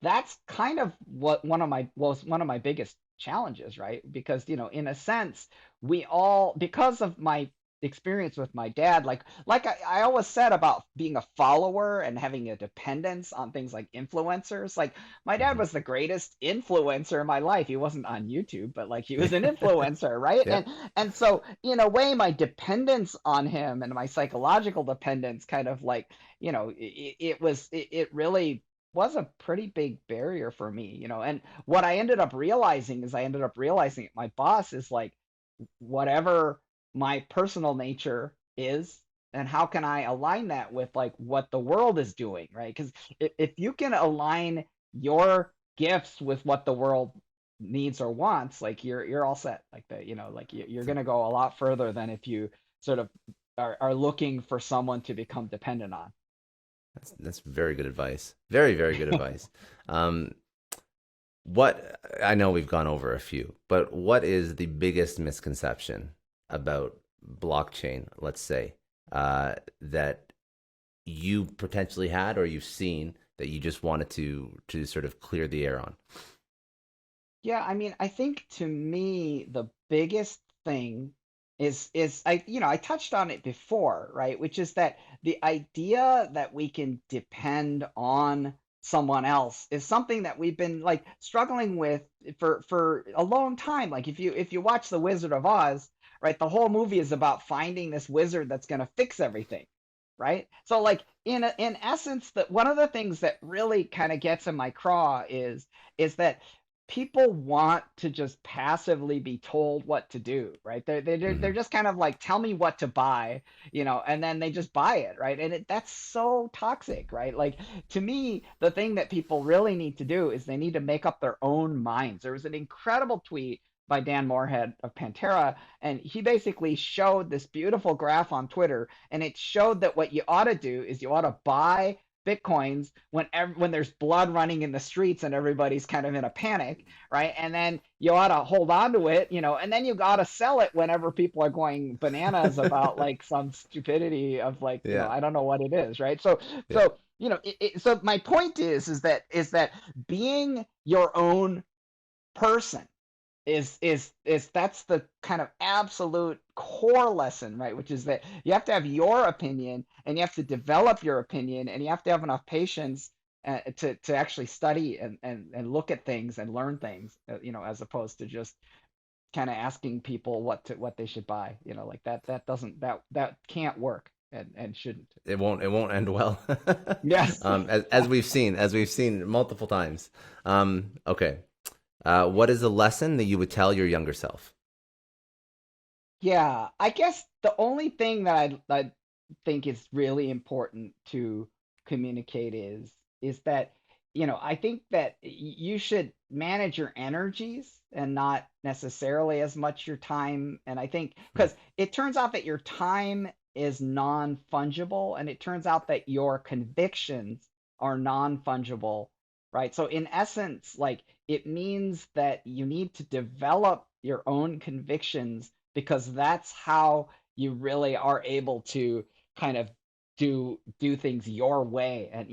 B: that's kind of what one of my biggest challenges, right? Because in a sense, we all, because of my experience with my dad, like I always said about being a follower and having a dependence on things like influencers. Like my dad
A: Hmm.
B: was the greatest influencer in my life. He wasn't on YouTube, but like he was an
A: Yeah.
B: influencer, right?
A: Yeah.
B: And so in a way, my dependence on him and my psychological dependence kind of like, it really was a pretty big barrier for me. And what I ended up realizing is my boss is like, whatever my personal nature is, and how can I align that with like what the world is doing, right? Because if you can align your gifts with what the world needs or wants, like you're all set. Like that, like you're gonna go a lot further than if you sort of are looking for someone to become dependent on.
A: That's very good advice. Very, very good advice. Um, what I know we've gone over a few, but what is the biggest misconception about blockchain, let's say, that you potentially had or you've seen that you just wanted to sort of clear the air on?
B: Yeah, I mean, I think to me the biggest thing is I touched on it before, right? Which is that the idea that we can depend on someone else is something that we've been like struggling with for a long time. Like if you watch The Wizard of Oz, right, the whole movie is about finding this wizard that's going to fix everything, right? So like in essence, that one of the things that really kind of gets in my craw is that people want to just passively be told what to do, right? They're
A: Hmm.
B: just kind of like, tell me what to buy, and then they just buy it, right? And that's so toxic, right? Like to me, the thing that people really need to do is they need to make up their own minds. There was an incredible tweet by Dan Moorhead of Pantera, and he basically showed this beautiful graph on Twitter, and it showed that what you ought to do is you ought to buy bitcoins when there's blood running in the streets and everybody's kind of in a panic, right? And then you ought to hold on to it, and then you got to sell it whenever people are going bananas about like some stupidity of like,
A: Yeah.
B: I don't know what it is, right? So
A: Yeah.
B: so so my point is that being your own person is that's the kind of absolute core lesson, right? Which is that you have to have your opinion, and you have to develop your opinion, and you have to have enough patience to actually study and look at things and learn things, as opposed to just kind of asking people what they should buy, like that doesn't that can't work and shouldn't.
A: It won't end well.
B: Yes.
A: As we've seen multiple times. Okay. What is a lesson that you would tell your younger self?
B: Yeah, I guess the only thing that I think is really important to communicate is that, I think that you should manage your energies and not necessarily as much your time. And I think
A: Hmm.
B: because it turns out that your time is non-fungible, and it turns out that your convictions are non-fungible, right? So in essence, like it means that you need to develop your own convictions, because that's how you really are able to kind of do things your way. And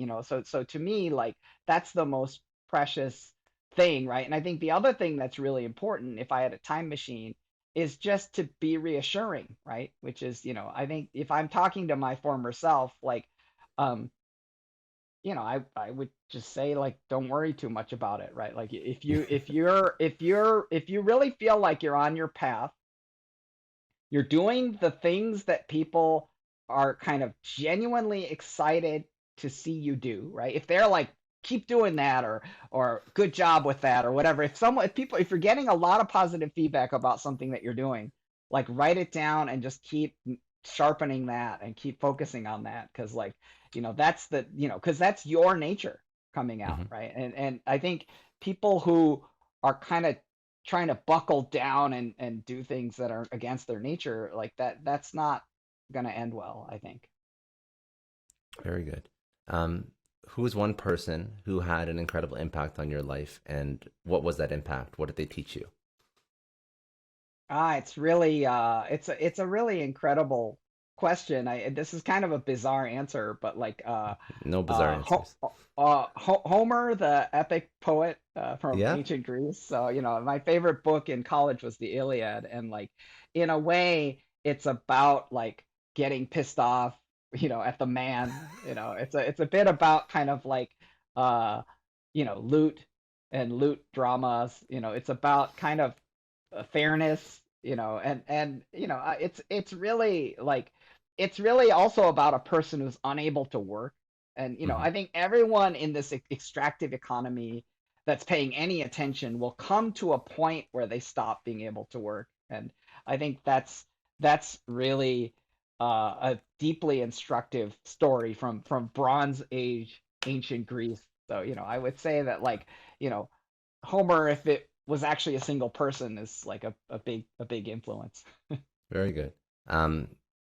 B: so to me, like that's the most precious thing, right? And I think the other thing that's really important, if I had a time machine, is just to be reassuring, right? Which is, I think if I'm talking to my former self, like um I would just say, like, don't worry too much about it, right? Like if you really feel like you're on your path, you're doing the things that people are kind of genuinely excited to see you do, right? If they're like, keep doing that, or good job with that, or whatever. If you're getting a lot of positive feedback about something that you're doing, like write it down and just keep sharpening that and keep focusing on that, because like, because that's your nature coming out,
A: Hmm.
B: right? And I think people who are kind of trying to buckle down and do things that are against their nature, like that's not going to end well, I think.
A: Very good. Um, who's one person who had an incredible impact on your life, and what was that impact? What did they teach you?
B: It's really it's a really incredible question. This is kind of a bizarre answer, but like
A: No bizarre answers.
B: Homer, the epic poet from
A: Yeah.
B: ancient Greece. So, my favorite book in college was the Iliad, and like in a way, it's about like getting pissed off, at the man. It's a bit about kind of like loot and loot dramas. It's about kind of fairness, and it's really like it's really also about a person who's unable to work. And
A: Hmm.
B: I think everyone in this extractive economy that's paying any attention will come to a point where they stop being able to work. And I think that's really a deeply instructive story from Bronze Age ancient Greece. So I would say that like you know Homer, if it was actually a single person, is like a big influence.
A: Very good. Um,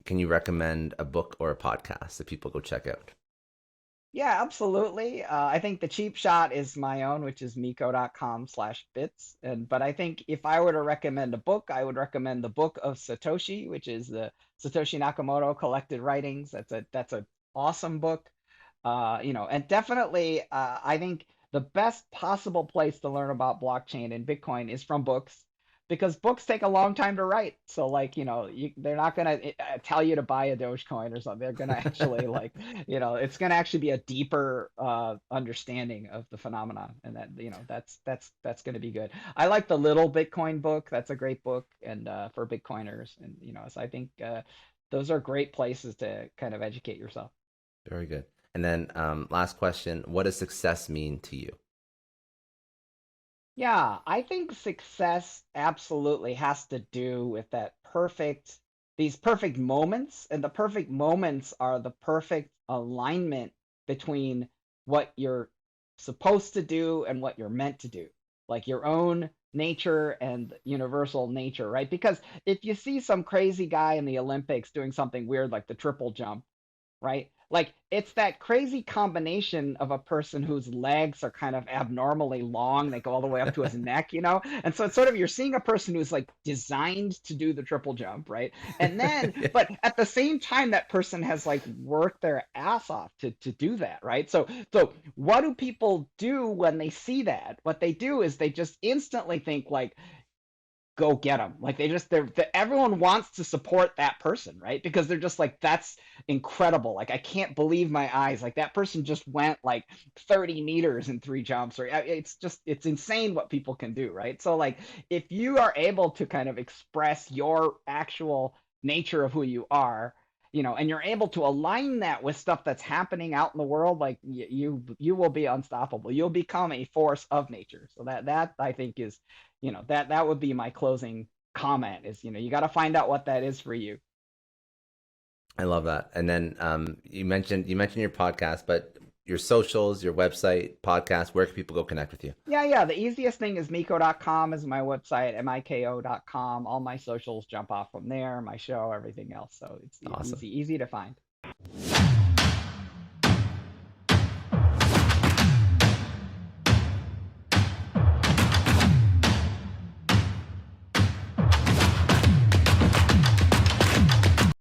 A: can you recommend a book or a podcast that people go check out?
B: Yeah, absolutely. I think the cheap shot is my own, which is miko.com/bits. But I think if I were to recommend a book, I would recommend the Book of Satoshi, which is the Satoshi Nakamoto collected writings. That's a awesome book. And definitely, I think the best possible place to learn about blockchain and Bitcoin is from books, because books take a long time to write. So, like, they're not gonna tell you to buy a Dogecoin or something. They're gonna actually like, it's gonna actually be a deeper understanding of the phenomenon, and that, that's gonna be good. I like the Little Bitcoin book. That's a great book, and for Bitcoiners, and so I think those are great places to kind of educate yourself.
A: Very good. And then last question, what does success mean to you?
B: Yeah, I think success absolutely has to do with these perfect moments. And the perfect moments are the perfect alignment between what you're supposed to do and what you're meant to do, like your own nature and universal nature, right? Because if you see some crazy guy in the Olympics doing something weird like the triple jump, right? Like it's that crazy combination of a person whose legs are kind of abnormally long, they go all the way up to his neck, And so it's sort of you're seeing a person who's like designed to do the triple jump, right? And then,
A: Yeah.
B: but at the same time, that person has like worked their ass off to do that, right? So what do people do when they see that? What they do is they just instantly think like, go get them. Like everyone wants to support that person, right? Because they're just like, that's incredible. Like, I can't believe my eyes. Like, that person just went like 30 meters in three jumps, or it's insane what people can do, right? So, like, if you are able to kind of express your actual nature of who you are, and you're able to align that with stuff that's happening out in the world, like you will be unstoppable. You'll become a force of nature. So that I think is, that would be my closing comment is, you got to find out what that is for you.
A: I love that. And then you mentioned your podcast, but your socials, your website, podcast, where can people go connect with you?
B: Yeah, the easiest thing is miko.com is my website, miko.com. All my socials jump off from there, my show, everything else. So it's
A: Awesome.
B: easy to find.